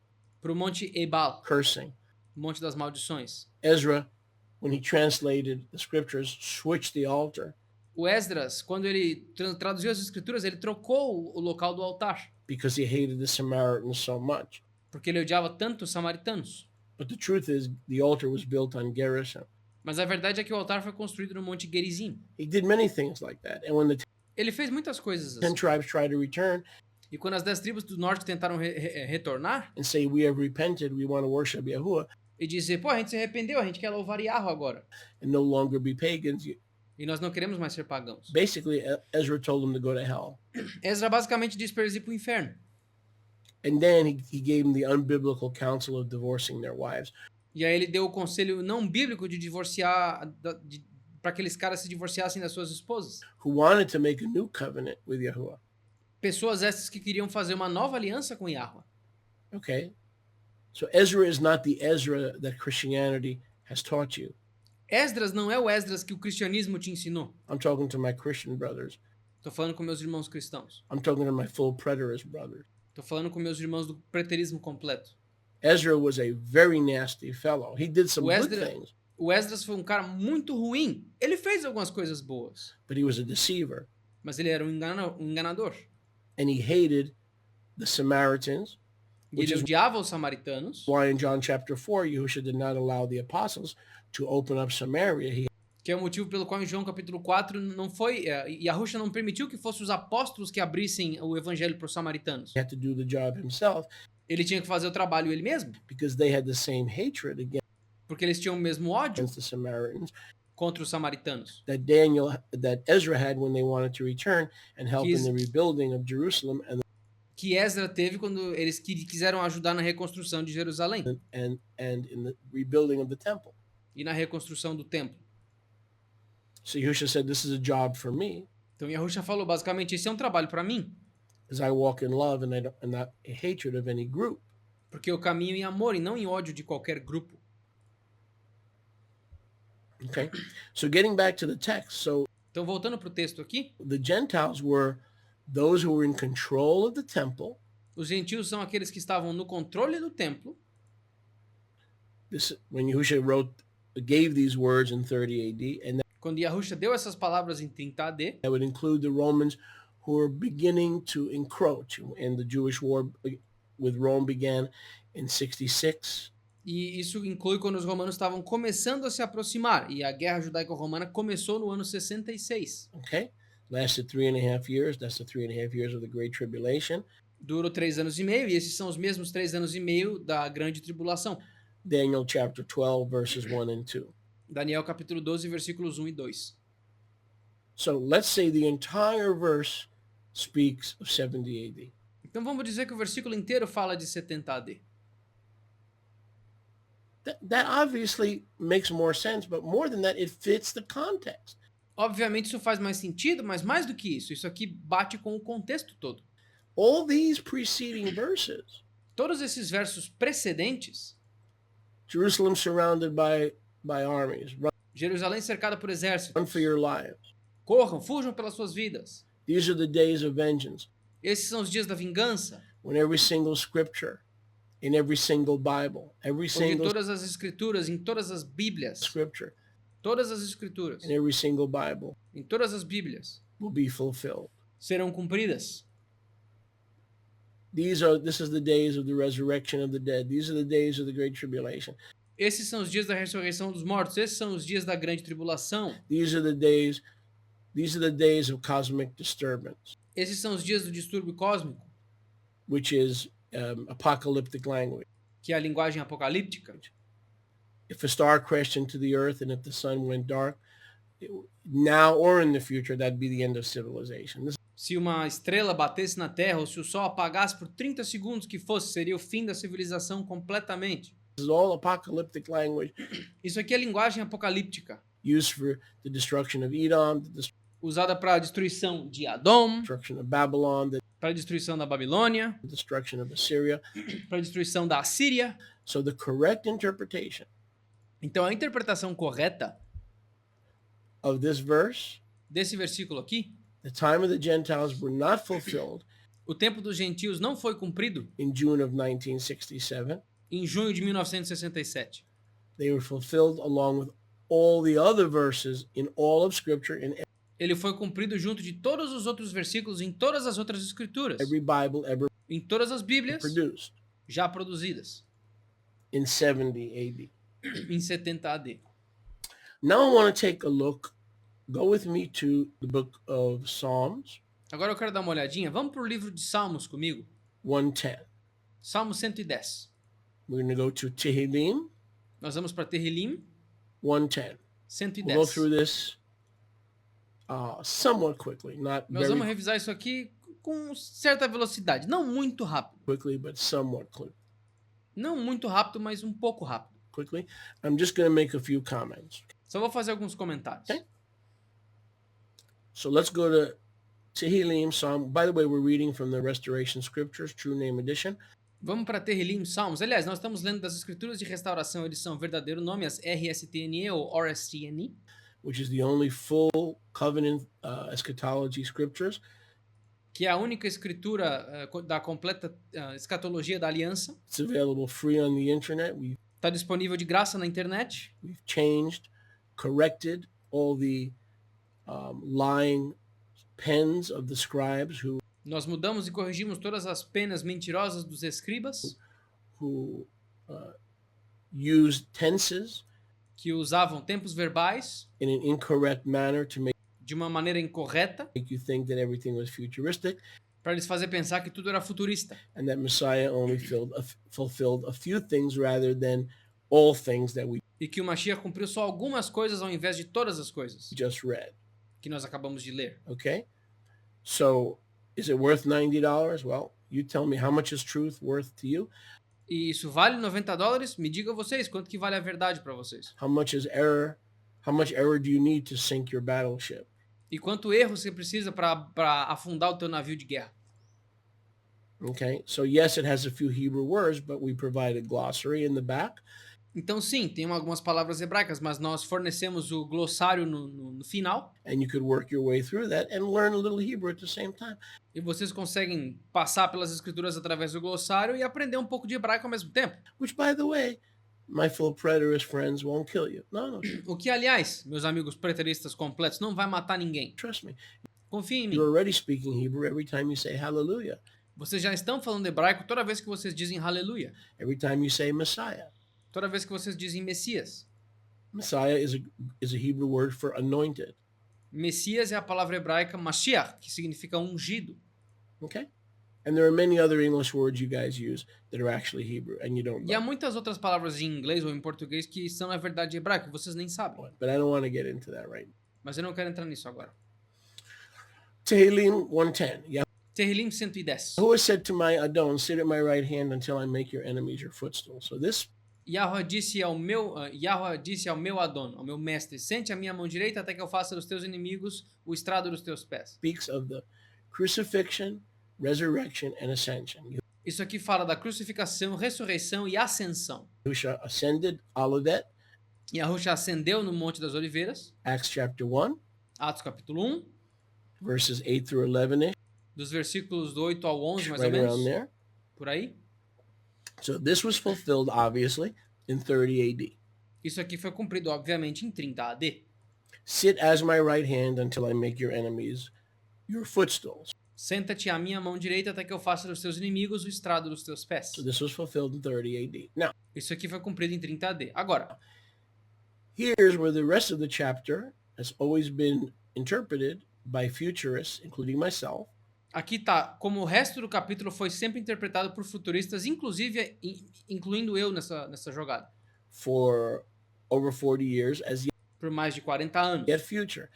para o Monte Ebal, cursing. Monte das Maldições. Ezra, when he translated the scriptures, switched the altar O Esdras, quando ele traduziu as escrituras, ele trocou o local do altar, because he hated the Samaritans so much. porque ele odiava tanto os samaritanos. But the truth is, the altar was built on Gerizim. Mas a verdade é que o altar foi construído no Monte Gerizim. He did many things like that. And when the Ele fez muitas coisas 10 assim. tribes tried to return E quando as 10 tribos do norte tentaram retornar and say, we have repented, we want to worship Yahuwah e dizer, pô, a gente se arrependeu, a gente quer louvar Yahweh agora. and no longer be pagans, E nós não queremos mais ser pagãos. basically Ezra told them to go to hell. Ezra basicamente disse para eles ir para o inferno. And then he gave them the unbiblical counsel of divorcing their wives. E aí ele deu o conselho não bíblico de divorciar, para aqueles caras se divorciassem das suas esposas. Who wanted to make a new covenant with Yahuwah. Pessoas essas que queriam fazer uma nova aliança com Yahweh. Okay? So Ezra is not the Ezra that Christianity has taught you. Esdras não é o Esdras que o cristianismo te ensinou. I'm talking to my Christian brothers. Tô falando com meus irmãos cristãos. I'm talking to my full preterist brothers. Tô falando com meus irmãos do preterismo completo. Ezra was a very nasty fellow. He did some good things, O Esdras foi um cara muito ruim. Ele fez algumas coisas boas, but he was a deceiver. mas ele era um enganador. And he hated the Samaritans, E which ele is odiava os samaritanos, why in John chapter 4, Yahushua did not allow the apostles to open up Samaria. He que é o motivo pelo qual em João capítulo 4 não foi, Yahushua não permitiu que fossem os apóstolos que abrissem o evangelho para os samaritanos. had to do the job himself Ele tinha que fazer o trabalho ele mesmo, because they had the same hatred porque eles tinham o mesmo ódio against the Samaritans contra os samaritanos that Ezra had when they wanted to return and help in He's- the rebuilding of Jerusalem que Esdra teve quando eles quiseram ajudar na reconstrução de Jerusalém and in the rebuilding of the temple. e na reconstrução do templo. So Yahushua said, this is a job for me Então Yahushua falou, basicamente, esse é um trabalho para mim, as I walk in love and not a hatred of any group. porque eu caminho em amor e não em ódio de qualquer grupo. Okay? So getting back to the text. So Então, voltando para o texto aqui, the Gentiles were those who were in control of the temple. os gentios são aqueles que estavam no controle do templo. When Yahushua gave these words in 30 AD, and Quando Yahushua deu essas palavras em 30 AD, that would include the Romans who were beginning to encroach, and the Jewish war with Rome began in 66. e isso inclui quando os romanos estavam começando a se aproximar, e a guerra judaico-romana começou no ano 66. Okay? Lasted 3.5 years. That's the 3.5 years of the Great Tribulation. Durou 3 anos e meio, e esses são os mesmos 3 anos e meio da grande tribulação. Daniel chapter 12, verses 1 and 2. Daniel capítulo 12, versículos 1 e 2. So let's say the entire verse speaks of 70 AD. Então vamos dizer que o versículo inteiro fala de 70 AD. That obviously makes more sense, but more than that, it fits the context. Obviamente isso faz mais sentido, mas mais do que isso aqui bate com o contexto todo. All these preceding verses, Todos esses versos precedentes, Jerusalem surrounded by armies, Jerusalém cercada por exércitos, run for your lives. corram, fujam pelas suas vidas. These are the days of vengeance, Esses são os dias da vingança, when every single scripture, in every single Bible, every onde em single todas as escrituras, em todas as bíblias, scripture, todas as escrituras, in every single Bible em todas as bíblias, will be fulfilled. serão cumpridas. This is the days of the resurrection of the dead. These are the days of the great tribulation. Esses são os dias da ressurreição dos mortos, esses são os dias da grande tribulação, These are the days of cosmic disturbance, esses são os dias do distúrbio cósmico, which is apocalyptic language. que é a linguagem apocalíptica. If a star crashed into the earth and if the sun went dark, now or in the future, that'd be the end of civilization. This Se uma estrela batesse na Terra ou se o Sol apagasse por 30 segundos que fosse, seria o fim da civilização completamente. is all apocalyptic language Isso aqui é linguagem apocalíptica, used for the destruction of Edom, the usada para a destruição de Adom, destruction of Babylon, the para a destruição da Babilônia, destruction of Assyria. para a destruição da Assíria. So the correct interpretation Então a interpretação correta of this verse, desse versículo aqui, the time of the Gentiles were not fulfilled o tempo dos gentios não foi cumprido in June of 1967. em junho de 1967. They were fulfilled along with all the other verses in all of Scripture, in Ele foi cumprido junto de todos os outros versículos em todas as outras escrituras, every Bible ever em todas as Bíblias produced já produzidas in 70 AD. em 70 AD. Now I want to take a look. Go with me to the book of Psalms Agora eu quero dar uma olhadinha. Vamos para o livro de Salmos comigo. 110. Salmo 110. We're going to go to Tehillim Nós vamos para Terrilim 110. 110. We'll go through this somewhat quickly, not Nós vamos very revisar isso aqui com certa velocidade. Não muito rápido. quickly, but somewhat Não muito rápido, mas um pouco rápido. quickly. I'm just going to make a few comments. Só vou fazer alguns comentários. Okay. So let's go to Tehillim Psalm. By the way, we're reading from the Restoration Scriptures, True Name Edition. Vamos para Terrilim Salmos. Aliás, nós estamos lendo das Escrituras de Restauração, edição verdadeiro nome, as RSTNE ou RSTNE, which is the only full covenant eschatology scriptures. que é a única escritura da completa escatologia da aliança. It's available free on the internet. Está disponível de graça na internet. We've changed, corrected all the lying pens of the scribes Nós mudamos e corrigimos todas as penas mentirosas dos escribas, who used tenses que usavam tempos verbais in an incorrect manner to make de uma maneira incorreta, you think that everything was futuristic, para eles fazer pensar que tudo era futurista. and that Messiah only fulfilled a few things rather than all things that we E que o Mashiach cumpriu só algumas coisas ao invés de todas as coisas just read. que nós acabamos de ler. Okay? So, is it worth $90? Well, you tell me, how much is truth worth to you? E isso vale $90? Me digam vocês, quanto que vale a verdade para vocês? How much is error? How much error do you need to sink your battleship? E quanto erro você precisa para afundar o teu navio de guerra? Okay? So, yes, it has a few Hebrew words, but we provide a glossary in the back. Então sim, tem algumas palavras hebraicas, mas nós fornecemos o glossário no final. And you could work your way through that and learn a little Hebrew at the same time. E vocês conseguem passar pelas escrituras através do glossário e aprender um pouco de hebraico ao mesmo tempo. Which, by the way, my full preterist friends won't kill you. No, O que, aliás, meus amigos preteristas completos, não vai matar ninguém. trust me. Confiem em mim. You're already speaking Hebrew every time you say hallelujah. Vocês já estão falando hebraico toda vez que vocês dizem aleluia. Every time you say Messiah. Toda vez que vocês dizem Messias. Messiah is a Hebrew word for anointed. Messias é a palavra hebraica Mashiach, que significa ungido. Okay? And there are many other English words you guys use that are actually Hebrew and you don't E há know. muitas outras palavras em inglês ou em português que são, na verdade, hebraico, vocês nem sabem. But I don't want to get into that right now. Mas eu não quero entrar nisso agora. Tehillim 110. Terrilim 110. Yahuwah said to my Adon, sit at my right hand until I make your enemies your footstool. So this Yahweh disse ao meu Adon, ao meu mestre, sente a minha mão direita até que eu faça dos teus inimigos o estrado dos teus pés. speaks of the crucifixion, resurrection, and ascension. Isso aqui fala da crucificação, ressurreição e ascensão. Yahushua ascended Olivet, Yahushua ascendeu no Monte das Oliveiras, Acts chapter 1, Atos capítulo 1, verses 8 through 11-ish, dos versículos do 8 ao 11, mais ou right around menos, there. por aí. So this was fulfilled, obviously, in 30 AD. Isso aqui foi cumprido, obviamente, em 30 AD. Sit as my right hand until I make your enemies your footstools. Senta-te à minha mão direita até que eu faça dos teus inimigos o estrado dos teus pés. So this was fulfilled in 30 AD. Now, Isso aqui foi cumprido em 30 AD. Agora, here's where the rest of the chapter has always been interpreted by futurists, including myself, aqui tá, como o resto do capítulo foi sempre interpretado por futuristas, inclusive incluindo eu nessa jogada, for over 40 years as por mais de 40 anos, yet future.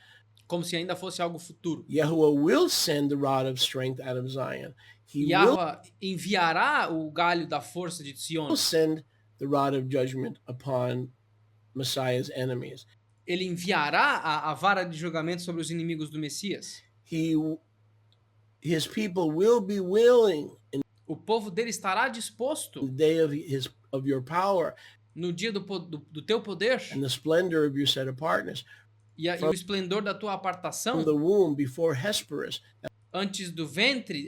como se ainda fosse algo futuro. Yahuwah will send the rod of strength out of Zion. He will Yahweh enviará o galho da força de Sion. send the rod of judgment upon Messiah's enemies. Ele enviará a vara de julgamento sobre os inimigos do Messias. His people will be willing in O povo dele estará disposto the day of your power no dia do teu poder and the splendor of your set apartness e o esplendor da tua apartação from the womb before Hesperus, antes do ventre,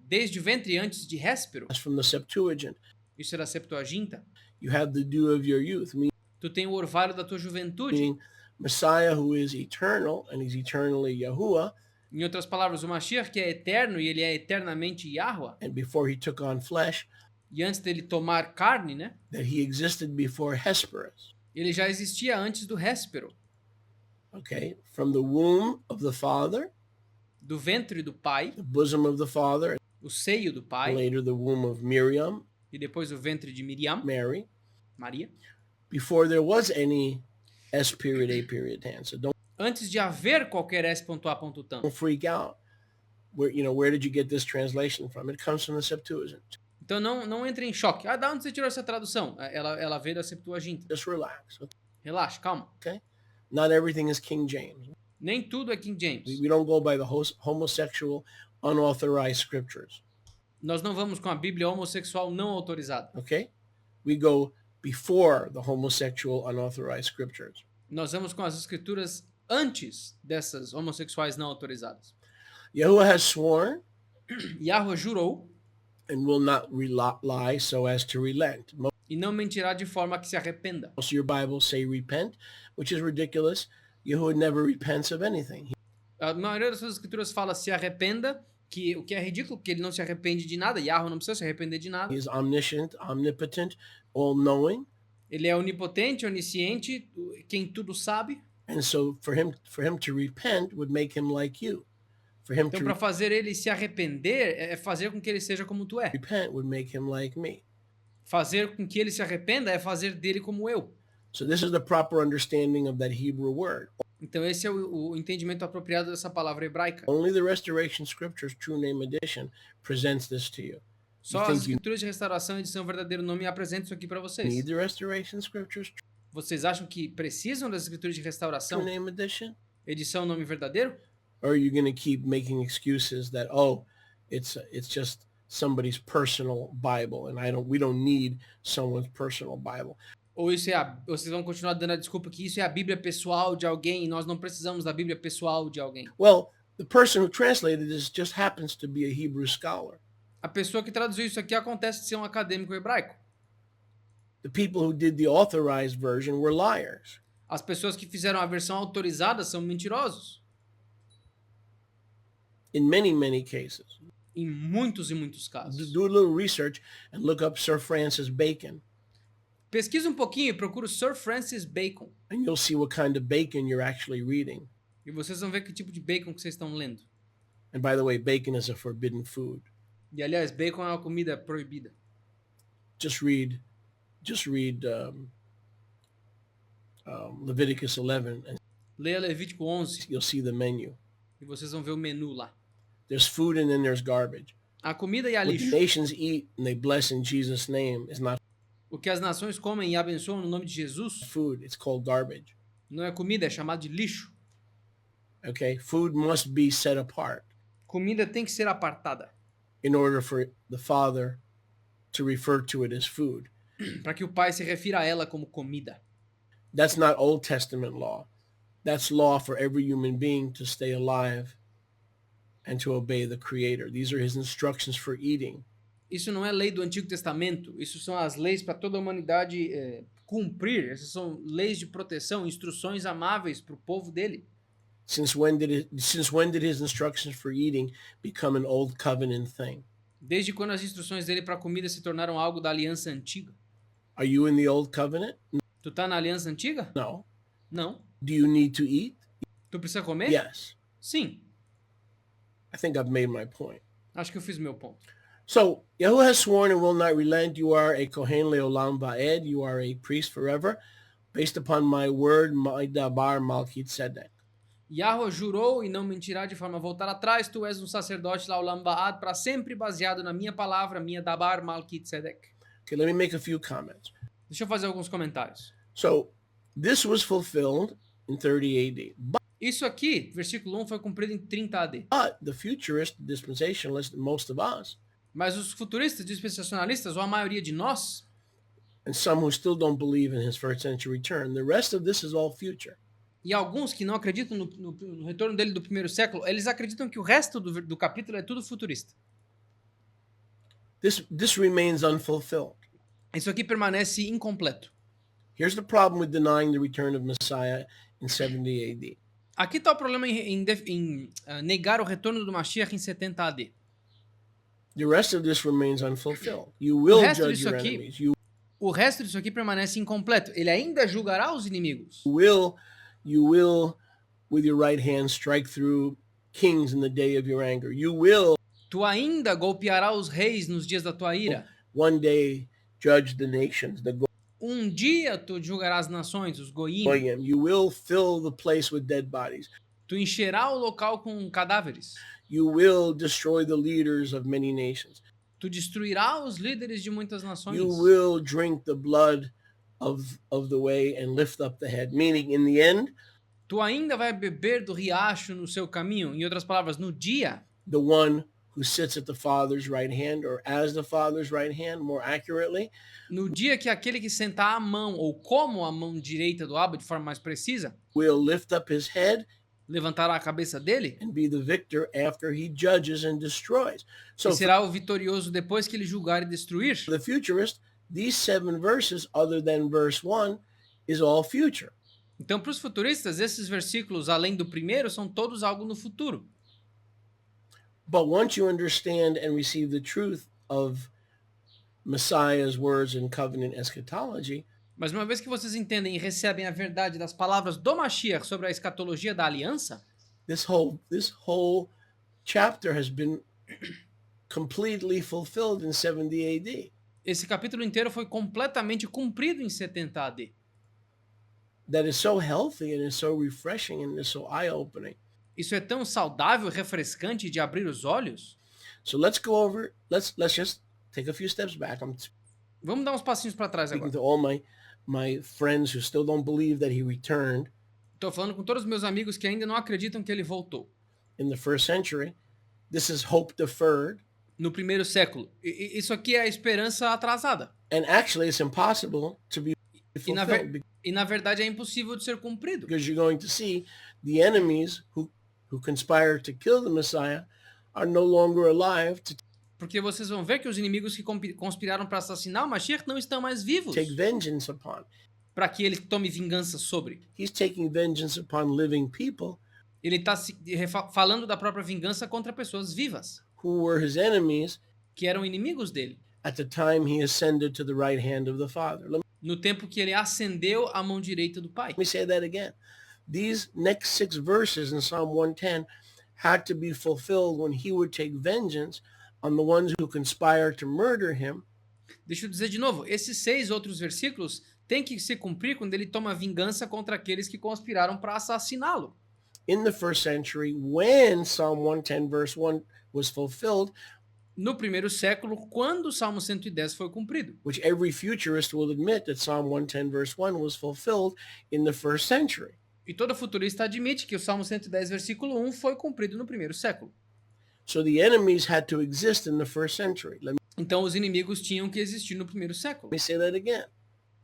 desde o ventre antes de Héspero. as from the Septuagint. Isso era a Septuaginta. You have the dew of your youth, Tu tem o orvalho da tua juventude. meaning Messiah who is eternal, and he's eternally Yahuwah, Em outras palavras, o Mashiach que é eterno e ele é eternamente Yahweh. and before he took on flesh, E antes dele tomar carne, né? that he existed before Hesperus. Ele já existia antes do Héspero, Okay, from the womb of the Father, do ventre do pai, the bosom of the Father, o seio do pai, later the womb of Miriam, e depois o ventre de Miriam, Mary, Maria. before there was any S period, A period tense. So Antes de haver qualquer S.A.tam. don't freak out. Where did you get this translation from? It comes from the Septuagint. Então não entre em choque. Ah, da onde você tirou essa tradução? Ela veio da Septuaginta. Just relax. Okay? Relaxa, calma. Not everything is King James. Nem tudo é King James. We don't go by the homosexual, unauthorized scriptures. Nós não vamos com a Bíblia homossexual não autorizada. Okay? We go before the homosexual, unauthorized scriptures. Nós vamos com as escrituras antes dessas homossexuais não autorizadas. Yahuwah has sworn Yahweh jurou and will not lie so as to relent. e não mentirá de forma que se arrependa. Most of your Bibles say repent, which is ridiculous. Yahuwah never repents of anything. A maioria das suas escrituras fala se arrependa, o que é ridículo, porque ele não se arrepende de nada. Yahweh não precisa se arrepender de nada. He is omniscient, omnipotent, all-knowing. Ele é onipotente, onisciente, quem tudo sabe. And so for him to repent would make him like you. For him Então, to para fazer ele se arrepender, é fazer com que ele seja como tu é. repent would make him like me. Fazer com que ele se arrependa é fazer dele como eu. So this is the proper understanding of that Hebrew word. Então, esse é o entendimento apropriado dessa palavra hebraica. Only the Restoration Scriptures True Name Edition presents this to you. Só as escrituras de restauração, edição verdadeiro nome, apresentam isso aqui para vocês. Need the Restoration Scriptures Vocês acham que precisam das escrituras de restauração, True Name Edition? edição nome verdadeiro? Or are you going to keep making excuses that, it's just somebody's personal Bible and we don't need someone's personal Bible? Ou vocês vão continuar dando a desculpa que isso é a Bíblia pessoal de alguém e nós não precisamos da Bíblia pessoal de alguém? Well, the person who translated this just happens to be a Hebrew scholar. A pessoa que traduziu isso aqui acontece de ser um acadêmico hebraico. The people who did the authorized version were liars. As pessoas que fizeram a versão autorizada são mentirosos. In many, many cases. Em muitos e muitos casos. Do a little research and look up Sir Francis Bacon. Pesquisa um pouquinho e procura o Sir Francis Bacon. And you'll see what kind of bacon you're actually reading. E vocês vão ver que tipo de bacon que vocês estão lendo. And by the way, bacon is a forbidden food. E aliás, bacon é uma comida proibida. Just read Leviticus 11 and Leia Levítico 11 you'll see the menu. e vocês vão ver o menu lá. There's food and then there's garbage. A comida e a What the lixo. nations eat and they bless in Jesus' name is not O que as nações comem e abençoam no nome de Jesus food. It's called garbage. não é comida, é chamado de lixo. Okay? Food must be set apart Comida tem que ser apartada in order for the Father to refer to it as food. para que o Pai se refira a ela como comida. That's not Old Testament law. That's law for every human being to stay alive and to obey the Creator. These are his instructions for eating. Isso não é lei do Antigo Testamento. Isso são as leis para toda a humanidade cumprir. Essas são leis de proteção, instruções amáveis para o povo dele. Since when did his instructions for eating become an old covenant thing? Desde quando as instruções dele para a comida se tornaram algo da aliança antiga? Are you in the old covenant? Tu tá na aliança antiga? No. Não. Do you need to eat? Tu precisa comer? Yes. Sim. I think I've made my point. Acho que eu fiz meu ponto. So, Yahuwah has sworn and will not relent. You are a Kohen Leolam Ba'ed. You are a priest forever. Based upon my word, my dabar Malkit Sedek. Yahweh jurou e não mentirá de forma a voltar atrás. Tu és um sacerdote Laulam Ba'ad para sempre baseado na minha palavra, minha dabar Malkit Sedek. Okay, let me make a few comments. Deixa eu fazer alguns comentários. So, this was fulfilled in 30 AD. Isso aqui, versículo 1, foi cumprido em 30 AD. But the futurist dispensationalists, most of us, Mas os futuristas dispensacionalistas, ou a maioria de nós, and some who still don't believe in his first century return. The rest of this is all future. E alguns que não acreditam no retorno dele do primeiro século, eles acreditam que o resto do capítulo é tudo futurista. This remains unfulfilled. Isso aqui permanece incompleto. Here's the problem with denying the return of Messiah in 70 AD. Aqui está o problema em negar o retorno do Mashiach em 70 AD. The rest of this remains unfulfilled. You will judge your enemies. O resto disso aqui permanece incompleto. Ele ainda julgará os inimigos. You will, with your right hand, strike through kings in the day of your anger. You will. Tu ainda golpeará os reis nos dias da tua ira. One day judge the nations. Dia tu julgarás as nações, os goyim. You will fill the place with dead bodies. Tu encherá o local com cadáveres. You will destroy the leaders of many nations. Tu destruirá os líderes de muitas nações. You will drink the blood of the way and lift up the head. Meaning, in the end, tu ainda vai beber do riacho no seu caminho. Em outras palavras, no dia, the one who sits at the Father's right hand, or as the Father's right hand, more accurately. No dia que aquele que senta à mão, ou como a mão direita do Abba, de forma mais precisa, will lift up his head, levantará a cabeça dele, and be the victor after he judges and destroys. So e será o vitorioso depois que ele julgar e destruir. For the futurist, these 7 verses, other than verse 1, is all future. Então, para os futuristas, esses versículos, além do primeiro, são todos algo no futuro. But once you understand and receive the truth of Messiah's words in covenant eschatology, mas uma vez que vocês entendem e recebem a verdade das palavras do Mashiach sobre a escatologia da aliança, this whole chapter has been completely fulfilled in 70 AD. Esse capítulo inteiro foi completamente cumprido em 70 AD. That is so healthy and is so refreshing and is so eye-opening. Isso é tão saudável e refrescante de abrir os olhos. So let's just take a few steps back. Vamos dar uns passinhos para trás agora. To all my friends who still don't believe that he returned. Estou falando com todos os meus amigos que ainda não acreditam que ele voltou. In the first century, this is hope deferred. No primeiro século, isso aqui é a esperança atrasada. And actually, it's impossible to be fulfilled. E na verdade é impossível de ser cumprido. Because you're going to see the enemies who conspire to kill the Messiah are no longer alive to porque vocês vão ver que os inimigos que conspiraram para assassinar o Mashiach não estão mais vivos. Take vengeance upon. Para que ele tome vingança sobre. He's taking vengeance upon living people. Ele está falando da própria vingança contra pessoas vivas. Who were his enemies? Que eram inimigos dele. At the time he ascended to the right hand of the Father. No tempo que ele ascendeu à mão direita do Pai. Let me say that again. These next 6 verses in Psalm 110 had to be fulfilled when he would take vengeance on the ones who conspire to murder him. Deixa eu dizer de novo, esses 6 outros versículos têm que se cumprir quando ele toma vingança contra aqueles que conspiraram para assassiná-lo. In the first century, when Psalm 110 verse 1 was fulfilled, no primeiro século, quando o Salmo 110 foi cumprido. Which every futurist will admit that Psalm 110 verse 1 was fulfilled in the first century. E todo futurista admite que o Salmo 110 versículo 1 foi cumprido no primeiro século. So the enemies had to exist in the first century. Então os inimigos tinham que existir no primeiro século. Let me say that again.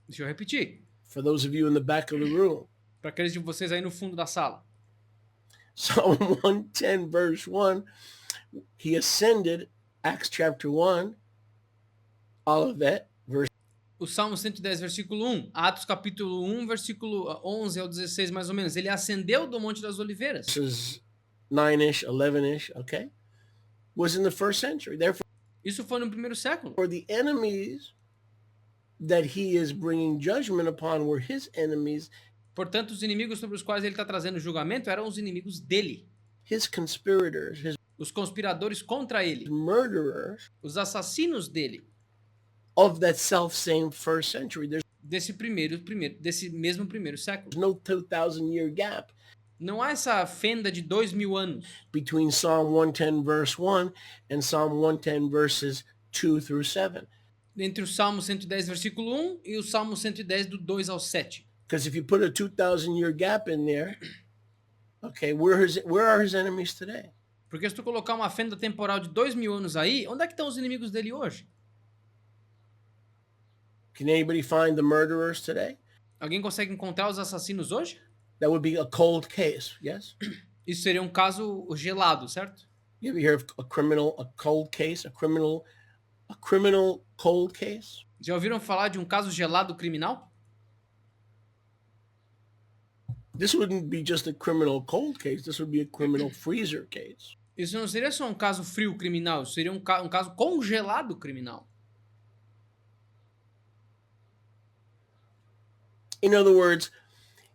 Deixa eu repetir. For those of you in the back of the room. Para aqueles de vocês aí no fundo da sala. Psalm 110 verse 1, he ascended, Acts chapter 1, Olivet, verse. O Salmo 110 versículo 1, Atos capítulo 1, versículo 11 ao 16 mais ou menos. Ele ascendeu do Monte das Oliveiras. Verses 9-ish, 11-ish, okay? Was in the first century. Therefore, isso foi no primeiro século. For the enemies that he is bringing judgment upon were his enemies. Portanto, os inimigos sobre os quais ele está trazendo julgamento eram os inimigos dele. His conspirators, os conspiradores contra ele. Murderers. Os assassinos dele. Of that self-same first century. Desse mesmo primeiro século. No 2,000-year gap. Não há essa fenda de 2000 anos. Between Psalm 110 verse 1 and Psalm 110 verses 2 through 7. Entre o Salmo 110 versículo 1 e o Salmo 110 do 2 ao 7. Because if you put a 2,000-year gap in there, okay, where are his enemies today? Porque se tu colocar uma fenda temporal de 2000 anos aí, onde é que estão os inimigos dele hoje? Can anybody find the murderers today? Alguém consegue encontrar os assassinos hoje? That would be a cold case, yes? Isso seria um caso gelado, certo? You ever hear of a cold case, a criminal cold case? Já ouviram falar de um caso gelado criminal? This wouldn't be just a criminal cold case. This would be a criminal freezer case. Isso não seria só um caso frio criminal, isso seria um caso congelado criminal. In other words,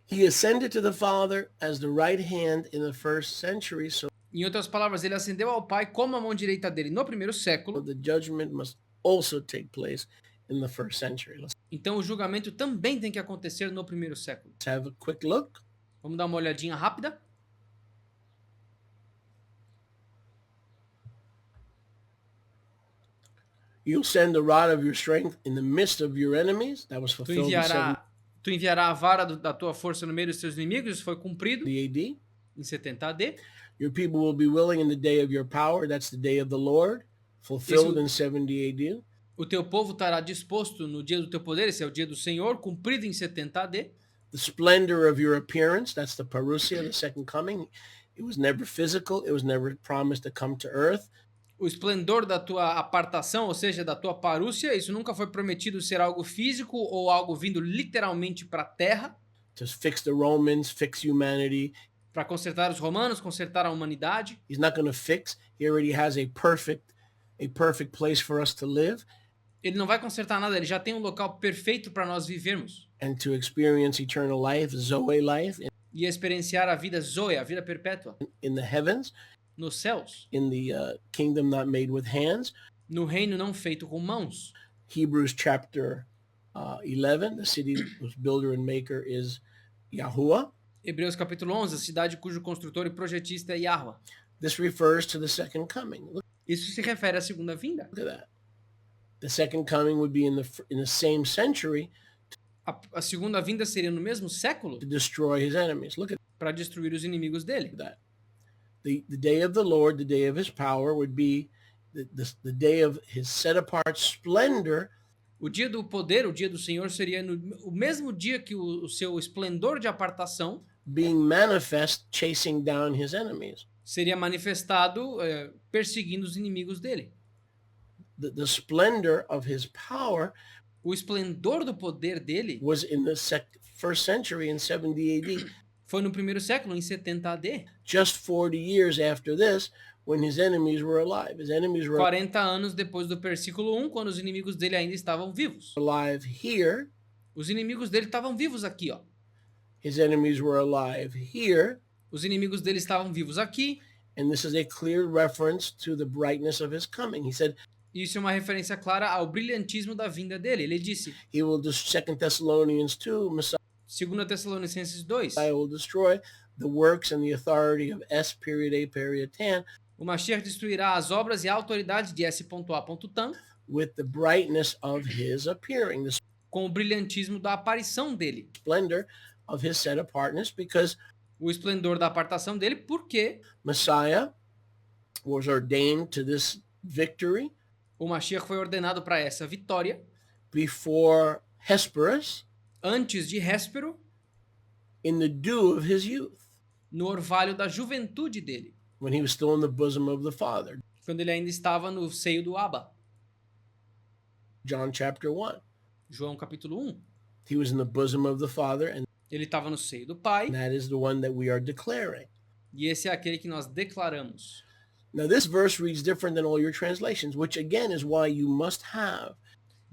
he ascended to the Father as the right hand in the first century, so Em outras palavras, ele ascendeu ao Pai como a mão direita dele no primeiro século, the judgment must also take place in the first century. Let's então o julgamento também tem que acontecer no primeiro século. have a quick look. Vamos dar uma olhadinha rápida? You'll send the rod of your strength in the midst of your enemies. That was Tu fulfilled in 70 enviará a vara da tua força no meio dos teus inimigos, isso foi cumprido AD. em 70 AD. Your people will be willing in the day of your power. That's the day of the Lord, fulfilled in 70 AD. O teu povo estará disposto no dia do teu poder, esse é o dia do Senhor, cumprido em 70 AD. The splendor of your appearance, that's the parousia, the second coming. It was never physical. It was never promised to come to earth. O esplendor da tua apartação, ou seja, da tua parúcia, isso nunca foi prometido ser algo físico ou algo vindo literalmente para a terra, To fix the Romans, fix humanity. para consertar os romanos, consertar a humanidade. He's not going to fix. He already has a perfect place for us to live Ele não vai consertar nada, ele já tem um local perfeito para nós vivermos and to experience eternal life, Zoe life, e experienciar a vida Zoe, a vida perpétua, in the heavens, nos céus, in the kingdom not made with hands. no reino não feito com mãos. Hebrews chapter 11, the city whose builder and maker is Yahuwah. Hebreus capítulo 11, a cidade cujo construtor e projetista é Yahweh. This refers to the second coming. Look Isso se refere à segunda vinda. at that. The second coming would be in the same century A segunda vinda seria no mesmo século to destroy his enemies. Look at para destruir os inimigos dele. that. The day of the Lord, the day of his power, would be the day of his set-apart splendor. O dia do poder, o dia do Senhor, seria o mesmo dia que o seu esplendor de apartação Being manifest, chasing down his enemies. seria manifestado perseguindo os inimigos dele. The splendor of his power O esplendor do poder dele was in the first century in 70 AD. foi no primeiro século, em 70 AD. Just 40 years after this, when his enemies were alive. His enemies were 40 anos depois do versículo 1, quando os inimigos dele ainda estavam vivos. alive here. Os inimigos dele estavam vivos aqui, ó. His enemies were alive here. Os inimigos dele estavam vivos aqui. And this is a clear reference to the brightness of his coming. He said, Isso é uma referência clara ao brilhantismo da vinda dele. Ele disse, he will do 2 Thessalonians 2, Messiah 2 Tessalonicenses 2, will destroy the works and the authority of S.A.Tan o Mashiach destruirá as obras e a autoridade de S.A.Tan with the brightness of his appearing, the com o brilhantismo da aparição dele. splendor of his set apartness, because O esplendor da apartação dele, porque Messiah was ordained to this victory o Mashiach foi ordenado para essa vitória before Hesperus antes de Héspero, in the dew of his youth, no orvalho da juventude dele, when he was still in the bosom of the Father. quando ele ainda estava no seio do Abba. John chapter 1. João capítulo 1. He was in the bosom of the Father, and Ele estava no seio do Pai, that is the one that we are declaring. e esse é aquele que nós declaramos. Now, this verse reads different than all your translations, which again is why you must have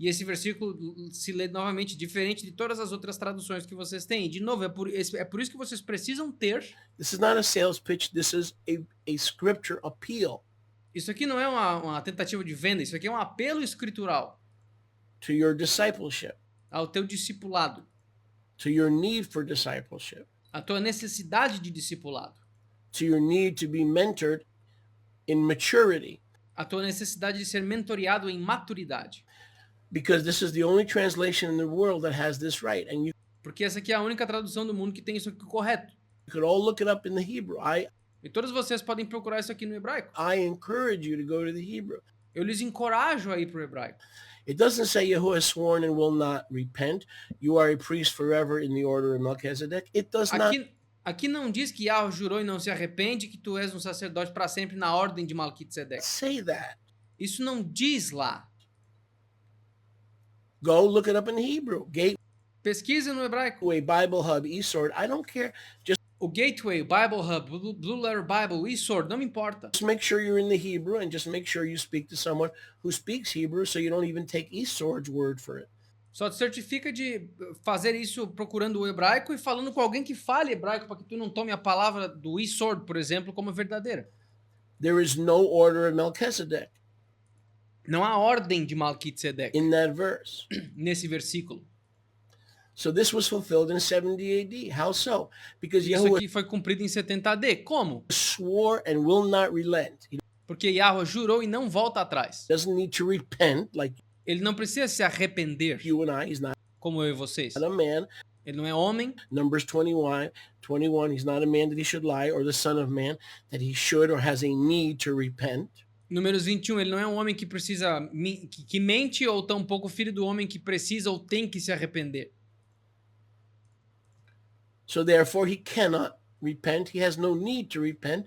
E esse versículo se lê novamente diferente de todas as outras traduções que vocês têm. E, de novo, é por isso que vocês precisam ter. this is not a sales pitch, this is a scripture appeal Isso aqui não é uma tentativa de venda, isso aqui é um apelo escritural to your discipleship, ao teu discipulado, to your need for discipleship, à tua necessidade de discipulado, to your need to be mentored in maturity, à tua necessidade de ser mentoreado em maturidade. because this is the only translation in the world that has this right. And you Porque essa aqui é a única tradução do mundo que tem isso aqui correto. could all look it up in the Hebrew. E todos vocês podem procurar isso aqui no hebraico. I encourage you to go to the Hebrew. Eu lhes encorajo a ir para o hebraico. It doesn't say Yahuwah has sworn and will not repent. You are a priest forever in the order of Melchizedek. It does not Aqui não diz que Yahweh jurou e não se arrepende, que tu és um sacerdote para sempre na ordem de Malquisedeque. say that. Isso não diz lá. Go look it up in Hebrew. Pesquisa no hebraico. Gateway, Bible Hub, eSword. I don't care. Just O Gateway, Bible Hub, Blue Letter Bible, eSword, não me importa. make sure you're in the Hebrew and just make sure you speak to someone who speaks Hebrew so you don't even take eSword's word for it. Só te certifica de fazer isso procurando o hebraico e falando com alguém que fale hebraico para que tu não tome a palavra do eSword, por exemplo, como verdadeira. There is no order of Melchizedek Não há ordem de Malquisedeque in that verse. nesse versículo. So this was fulfilled in 70 AD. How so? Because Isso Yahuwah aqui foi cumprido em 70 AD. Como? swore and will not relent. He Porque Yahweh jurou e não volta atrás. doesn't need to repent like Ele não precisa se arrepender, you and I. He's not como eu e vocês. a man. Ele não é homem. Numbers 21, he's not a man that he should lie, or the son of man that he should or has a need to repent. Números 21, ele não é um homem que precisa que mente, ou tampouco filho do homem que precisa ou tem que se arrepender. So therefore he cannot repent. He has no need to repent.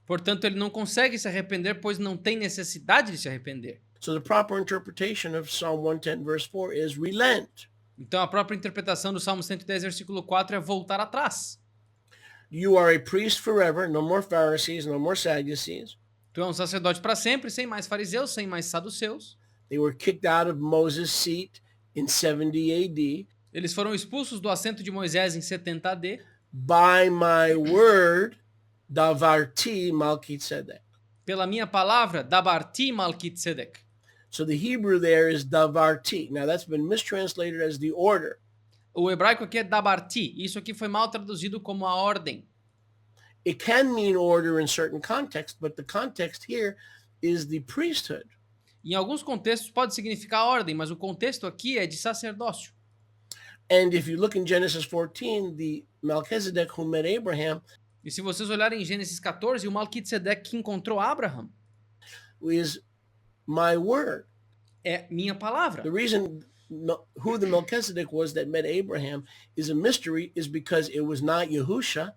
Portanto, ele não consegue se arrepender, pois não tem necessidade de se arrepender. So the proper interpretation of Psalm 110 verse 4 is relent. Então, a própria interpretação do Salmo 110, versículo 4 é voltar atrás. You are a priest forever, no more Pharisees, no more Sadducees. Tu é um sacerdote para sempre, sem mais fariseus, sem mais saduceus. They were kicked out of Moses' seat in 70 AD. Eles foram expulsos do assento de Moisés em 70 AD. By my word, davarti Malkitzedek. Pela minha palavra, dabarti Malquisedeque. So the Hebrew there is davarti. Now that's been mistranslated as the order. O hebraico aqui é dabarti. Isso aqui foi mal traduzido como a ordem. It can mean order in certain contexts, but the context here is the priesthood. Em alguns contextos pode significar ordem, mas o contexto aqui é de sacerdócio. And if you look in Genesis 14, the Melchizedek who met Abraham E se vocês olharem em Gênesis 14, o Malquisedeque que encontrou Abraham is my word. é minha palavra. The reason who the Melchizedek was that met Abraham is a mystery is because it was not Yahusha.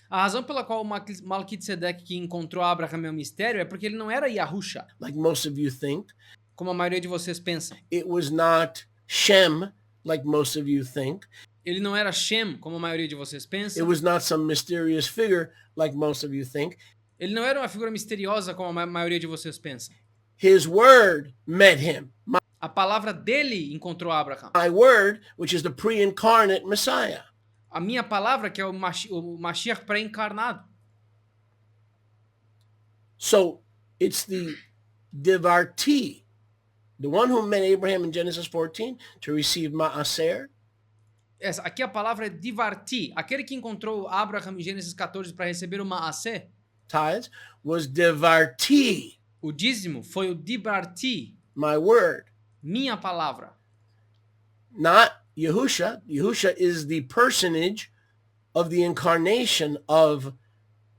A razão pela qual o Malquisedeque que encontrou Abraham é um mistério é porque ele não era Yahusha, Like most of you think. como a maioria de vocês pensa. It was not Shem, like most of you think. Ele não era Shem, como a maioria de vocês pensa. It was not some mysterious figure, like most of you think. Ele não era uma figura misteriosa, como a maioria de vocês pensa. His word met him. A palavra dele encontrou Abraham. My word, which is the pre-incarnate Messiah. A minha palavra, que é o Mashiach pré-encarnado. So it's the Divarti, the one who met Abraham in Genesis 14 to receive Ma'aser. Aqui a palavra é divarti. Aquele que encontrou Abraham em Gênesis 14 para receber o Maaseh, Tithes was Divarti, o dízimo, foi o divarti, my word. minha palavra. Not Yahusha. Yahusha is the personage of the incarnation of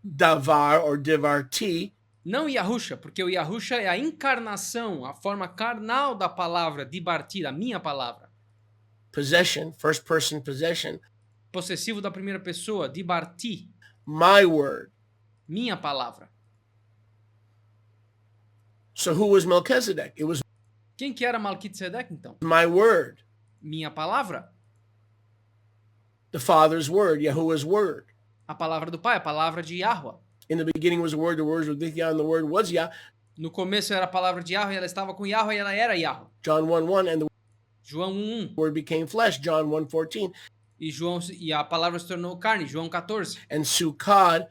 Davar or Divarti. Não Yahusha, porque o Yahusha é a encarnação, a forma carnal da palavra, divarti, da minha palavra. Possession, first person possession. Possessivo da primeira pessoa, divarti, My word. minha palavra. So who was Melchizedek? It was Quem que era Malquisedeque, então? my word. Minha palavra. The Father's word, Yahuwah's word. A palavra do Pai, a palavra de Yahweh. In the beginning was the word was with Yah, and the word was Yah. No começo era a palavra de Yahweh, ela estava com Yahweh e ela era Yahweh. John 1:1, and the João 1:1. word became flesh. John 1:14. E a palavra se tornou carne, João 14. And Sukkot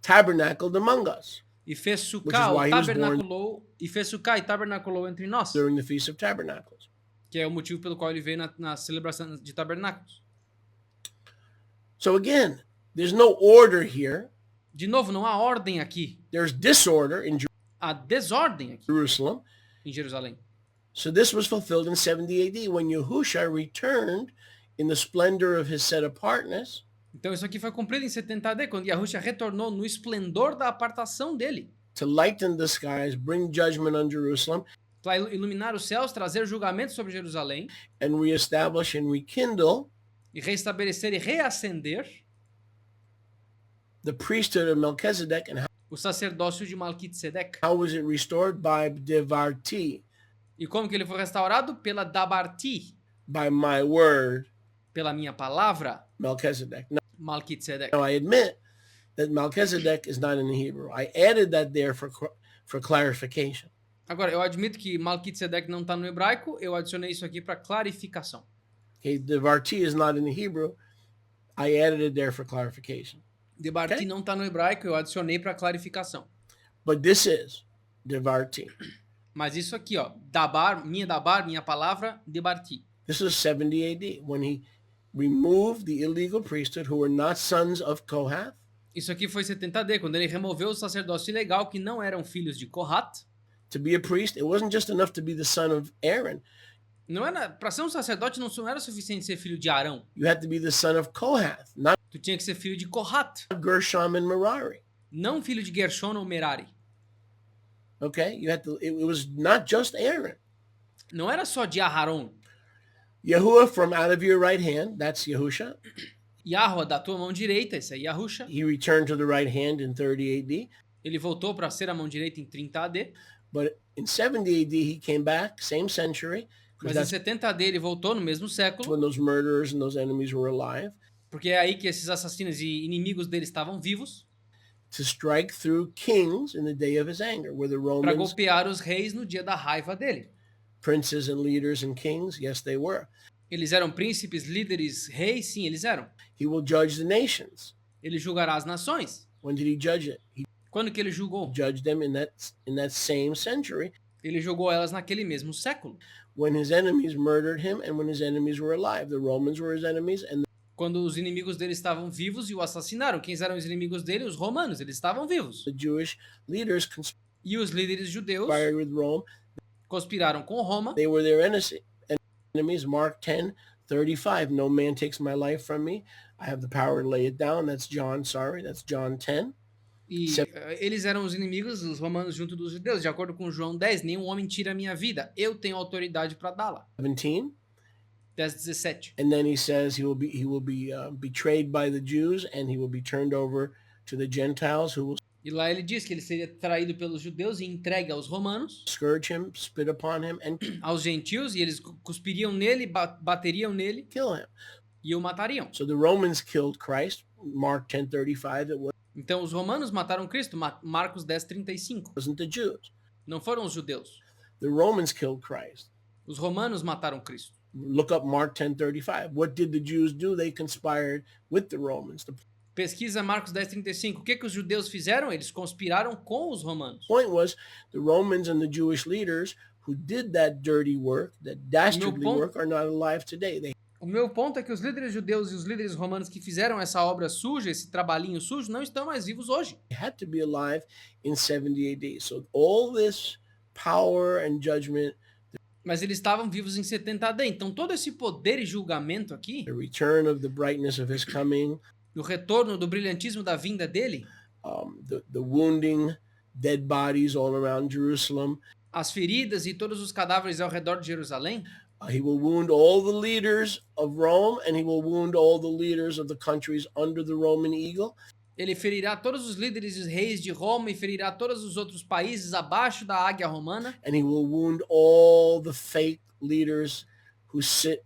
tabernacled among us E fez Which is Sukkah, why he was e tabernaculou entre nós. during the Feast of Tabernacles. Que é o motivo pelo qual ele veio na celebração de tabernáculos. So again, there's no order here. De novo, não há ordem aqui. There's disorder in Há desordem aqui Jerusalem. em Jerusalém. So this was fulfilled in 70 AD when Yahusha returned in the splendor of his set apartness Então isso aqui foi cumprido em 70 AD, quando Yahusha retornou no esplendor da apartação dele. to lighten the skies, bring judgment on Jerusalem, para iluminar os céus, trazer julgamento sobre Jerusalém and reestablish and rekindle e restabelecer e reacender the priesthood of Melchizedek. And o sacerdócio de Malquitzedec. how was it restored? By Devarti, E como que ele foi restaurado? Pela Dabarti, by my word, pela minha palavra, Melchizedek. Malquitzedec. Now I admit that Melchizedek is not in the Hebrew. I added that there for clarification. Agora, eu admito que Malquitzedec não está no hebraico, eu adicionei isso aqui para clarificação. Okay, Devarti is not in the Hebrew. I added it there for clarification. Debarti Okay. não está no hebraico, eu adicionei para clarificação. But this is Devarti. Mas isso aqui, ó, minha palavra, Debarti. This is 70 AD when he removed the illegal priesthood who were not sons of Kohath Isso aqui foi 70D, quando ele removeu o sacerdócio ilegal que não eram filhos de Kohat. to be a priest. It wasn't just enough to be the son of Aaron. Não era, para ser um sacerdote não era suficiente ser filho de Arão. You had to be the son of Kohath, not Tu tinha que ser filho de Kohat, Gershom and Merari. não filho de Gershon ou Merari. Okay, you had to. It was not just Aaron. Não era só de Aharon. Yahuwah from out of your right hand. That's Yahusha. Yahua da tua mão direita, esse é Yahusha. He returned to the right hand in 30 AD. Ele voltou para ser a mão direita em 30 AD. But in 70 AD, he came back, same century, because Mas em that's 70 AD ele voltou no mesmo século, when those murderers and those enemies were alive, porque é aí que esses assassinos e inimigos dele estavam vivos, to strike through kings in the day of his anger, where the para Romans, golpear os reis no dia da raiva dele. princes and leaders and kings, yes, they were. Eles eram príncipes, líderes, reis? Sim, eles eram. He will judge the nations. Ele julgará as nações. When did he judge it? He Quando que ele julgou? judged them in that same century, Ele julgou elas naquele mesmo século. when his enemies murdered him and when his enemies were alive. The Romans were his enemies, and Quando os inimigos dele estavam vivos e o assassinaram. Quem eram os inimigos dele? Os romanos. Eles estavam vivos. the Jewish leaders E os líderes judeus conspired with Rome. conspiraram com Roma. They were their enemies. Mark 10:35. No man takes my life from me. I have the power to lay it down. That's John 10. E eles eram os inimigos, os romanos, junto dos judeus. De acordo com João 10, nenhum homem tira a minha vida. Eu tenho autoridade para dá-la. 17. 10:17. And then he says he will be betrayed by the Jews, and he will be turned over to the Gentiles, who will E lá ele diz que ele seria traído pelos judeus e entregue aos romanos, scourge him, spit upon him, and aos gentios, e eles cuspiriam nele, bateriam nele kill him. e o matariam. So the Romans killed Christ. Mark 10:35. It Então os romanos mataram Cristo, Marcos 10:35. wasn't the Jews. Não foram os judeus. The Romans killed Christ. Os romanos mataram Cristo. Look up Mark 10:35. What did the Jews do? They conspired with the Romans. The Pesquisa Marcos 10:35. O que os judeus fizeram? Eles conspiraram com os romanos. point was the Romans and the Jewish leaders who did that dirty work, that dastardly ponto- work, are not alive today. They O meu ponto é que os líderes judeus e os líderes romanos que fizeram essa obra suja, esse trabalhinho sujo, não estão mais vivos hoje. had to be alive in 70 AD. So all this power and judgment, Mas eles estavam vivos em 70 AD. Então todo esse poder e julgamento aqui, the return of the brightness of his coming, o retorno do brilhantismo da vinda dele, the wounding dead bodies all around Jerusalem. as feridas e todos os cadáveres ao redor de Jerusalém, He will wound all the leaders of Rome, and he will wound all the leaders of the countries under the Roman eagle. ele ferirá todos os líderes e os reis de Roma e ferirá todos os outros países abaixo da águia romana. And he will wound all the fake leaders who sit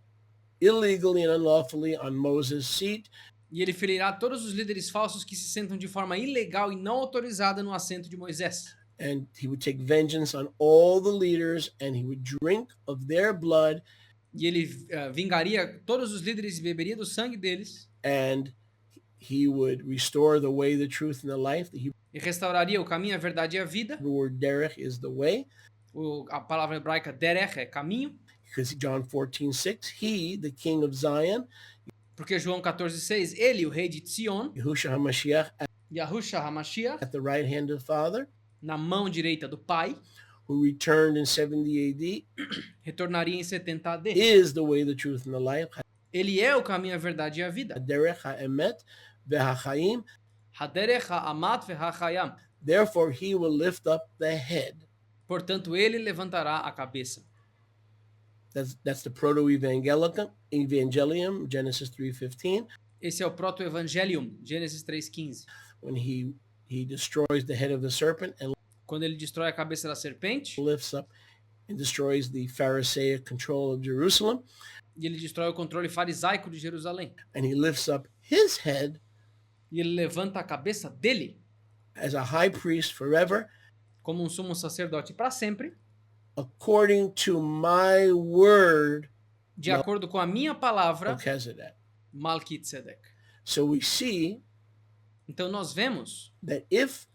illegally and unlawfully on Moses' seat. E ele ferirá todos os líderes falsos que se sentam de forma ilegal e não autorizada no assento de Moisés. And he would take vengeance on all the leaders, and he would drink of their blood, E ele vingaria todos os líderes e beberia do sangue deles. and he would restore the way, the truth, and the life. The E restauraria o caminho, a verdade e a vida. Hebrew word derech is the way, A palavra hebraica derech é caminho. because John 14:6, he, the king of Zion, Porque João 14:6, ele, o rei de Sion, Yahushua HaMashiach, Yahushua HaMashiach, at the right hand of the Father, na mão direita do Pai, who returned in 70 AD, retornaria em 70 AD. is the way, the truth, and the life. Ele é o caminho, a verdade e a vida. Derech ha'emet ve'hachaim. Haderech ha'amat ve'hachayam. Therefore, he will lift up the head. Portanto, ele levantará a cabeça. That's the proto-evangelium, Genesis 3:15, Esse é o proto-evangelium, Gênesis 3:15. when he destroys the head of the serpent and Quando ele destrói a cabeça da serpente, lifts up and destroys the Pharisaic control of Jerusalem, e ele destrói o controle farisaico de Jerusalém. and he lifts up his head E ele levanta a cabeça dele as a high priest forever, como um sumo sacerdote para sempre, according to my word, de acordo com a minha palavra, Melchizedek. Malquitzedek. So we see Então nós vemos that if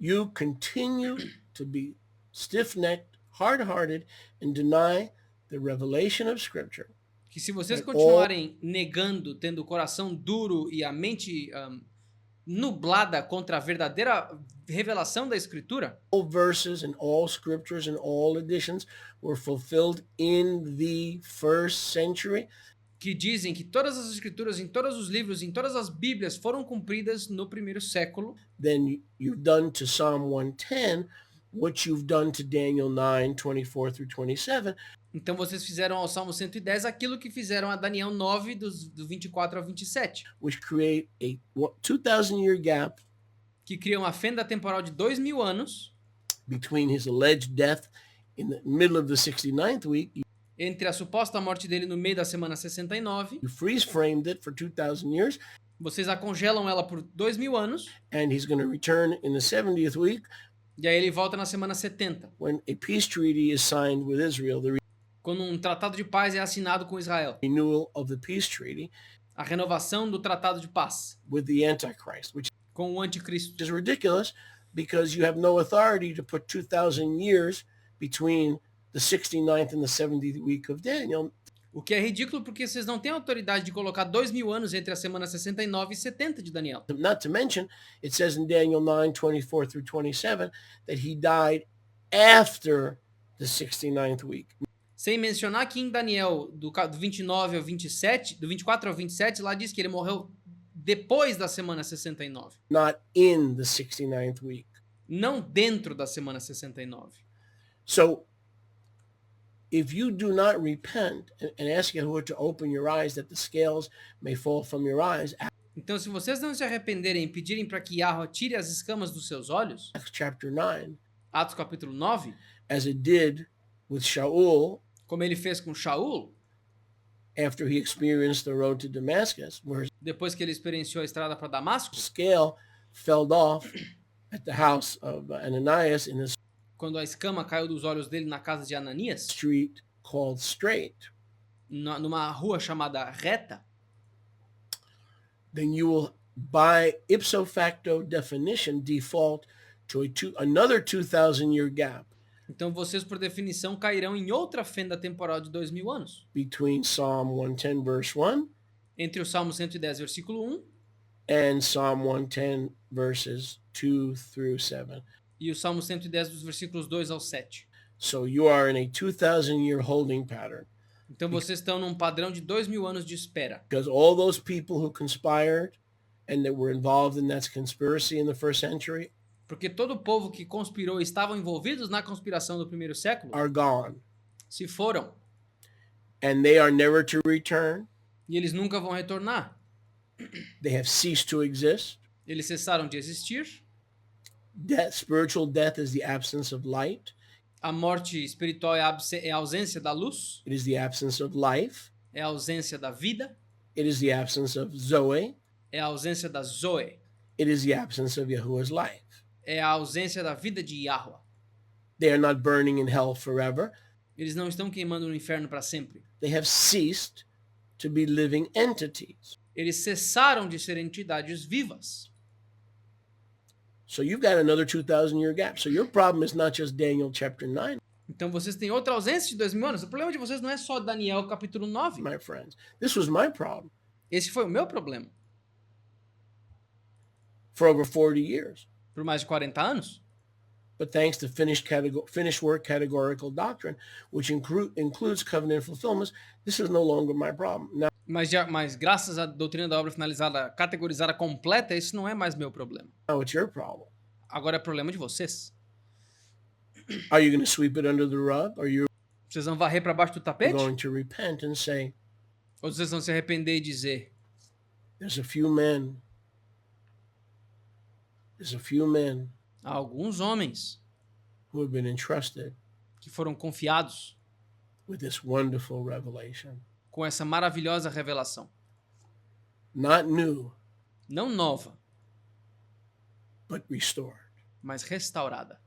you continue to be stiff-necked, hard-hearted, and deny the revelation of Scripture, que se vocês That continuarem negando, tendo o coração duro e a mente nublada contra a verdadeira revelação da Escritura, all verses and all scriptures and all editions were fulfilled in the first century, que dizem que todas as Escrituras, em todos os livros, em todas as Bíblias foram cumpridas no primeiro século, then you've done to Psalm 110 what you've done to Daniel 9:24 through 27, então vocês fizeram ao Salmo 110 aquilo que fizeram a Daniel 9, do 24 ao 27, which create a 2,000-year gap que cria uma fenda temporal de 2000 anos between his alleged death in the middle of the 69th week. entre a suposta morte dele no meio da semana 69. You freeze-framed it for 2,000 years, Vocês a congelam ela por 2000 anos, and he's going to return in the 70th week e aí ele volta na semana 70, when a peace treaty is signed with Israel, the quando um tratado de paz é assinado com Israel. renewal of the peace treaty A renovação do tratado de paz with the Antichrist, which com o anticristo. is ridiculous because you have no authority to put 2,000 years between the 69th and the 70th week of Daniel. O que é ridículo porque vocês não têm autoridade de colocar 2000 anos entre a semana 69 e 70 de Daniel. Not to mention, it says in Daniel 9:24 through 27 that he died after the 69th week. Sem mencionar que em Daniel, do 29 ao 27, do 24 ao 27, lá diz que ele morreu depois da semana 69, Not in the 69th week. não dentro da semana 69. So if you do not repent and ask Yahuwah to open your eyes that the scales may fall from your eyes, Então, se vocês não se arrependerem e pedirem para que Yahweh tire as escamas dos seus olhos, Acts chapter 9, Atos capítulo 9, as it did with Shaul como ele fez com Shaul, after he experienced the road to Damascus, where his depois que ele experienciou a estrada para Damasco, scale fell off at the house of Ananias in the quando a escama caiu dos olhos dele na casa de Ananias, street called Straight, numa rua chamada Reta, then you will, by ipso facto definition, default to another 2,000-year gap então vocês, por definição, cairão em outra fenda temporal de 2000 anos, between Psalm 110 verse 1 entre o Salmo 110, versículo 1, and Psalm 110 verses 2 through 7. e o Salmo 110, dos versículos 2 ao 7. So you are in a 2,000-year holding pattern Então vocês estão num padrão de 2000 anos de espera, because all those people who conspired and that were involved in that conspiracy in the first century porque todo o povo que conspirou e estavam envolvidos na conspiração do primeiro século are gone, se foram, and they are never to return. e eles nunca vão retornar. They have ceased to exist. Eles cessaram de existir. Spiritual death is the absence of light. A morte espiritual é a ausência da luz, It is the absence of life. é a ausência da vida, It is the absence of Zoe. é a ausência da Zoe, It is the absence of Yahuwah's life. é a ausência da vida de Yahweh. They are not burning in hell forever. Eles não estão queimando no inferno para sempre. They have ceased to be living entities. Eles cessaram de ser entidades vivas. So you've got another 2,000-year gap. So your problem is not just Daniel chapter 9, Então vocês têm outra ausência de 2000 anos. O problema de vocês não é só Daniel capítulo 9. my friends. This was my problem Esse foi o meu problema. for over 40 years. Por mais de 40 anos. But thanks to finished work categorical doctrine, which includes covenant fulfillments, this is no longer my problem. Now, Mas graças à doutrina da obra finalizada, categorizada completa, isso não é mais meu problema. now it's your problem. Agora é problema de vocês. Are you going to sweep it under the rug? Or you're Vocês vão varrer para baixo do tapete? going to repent and say, Ou vocês vão se arrepender e dizer: there's a few men. There's a few men há alguns homens who have been entrusted que foram confiados with this wonderful revelation. com essa maravilhosa revelação. Not new, Não nova, but restored. mas restaurada.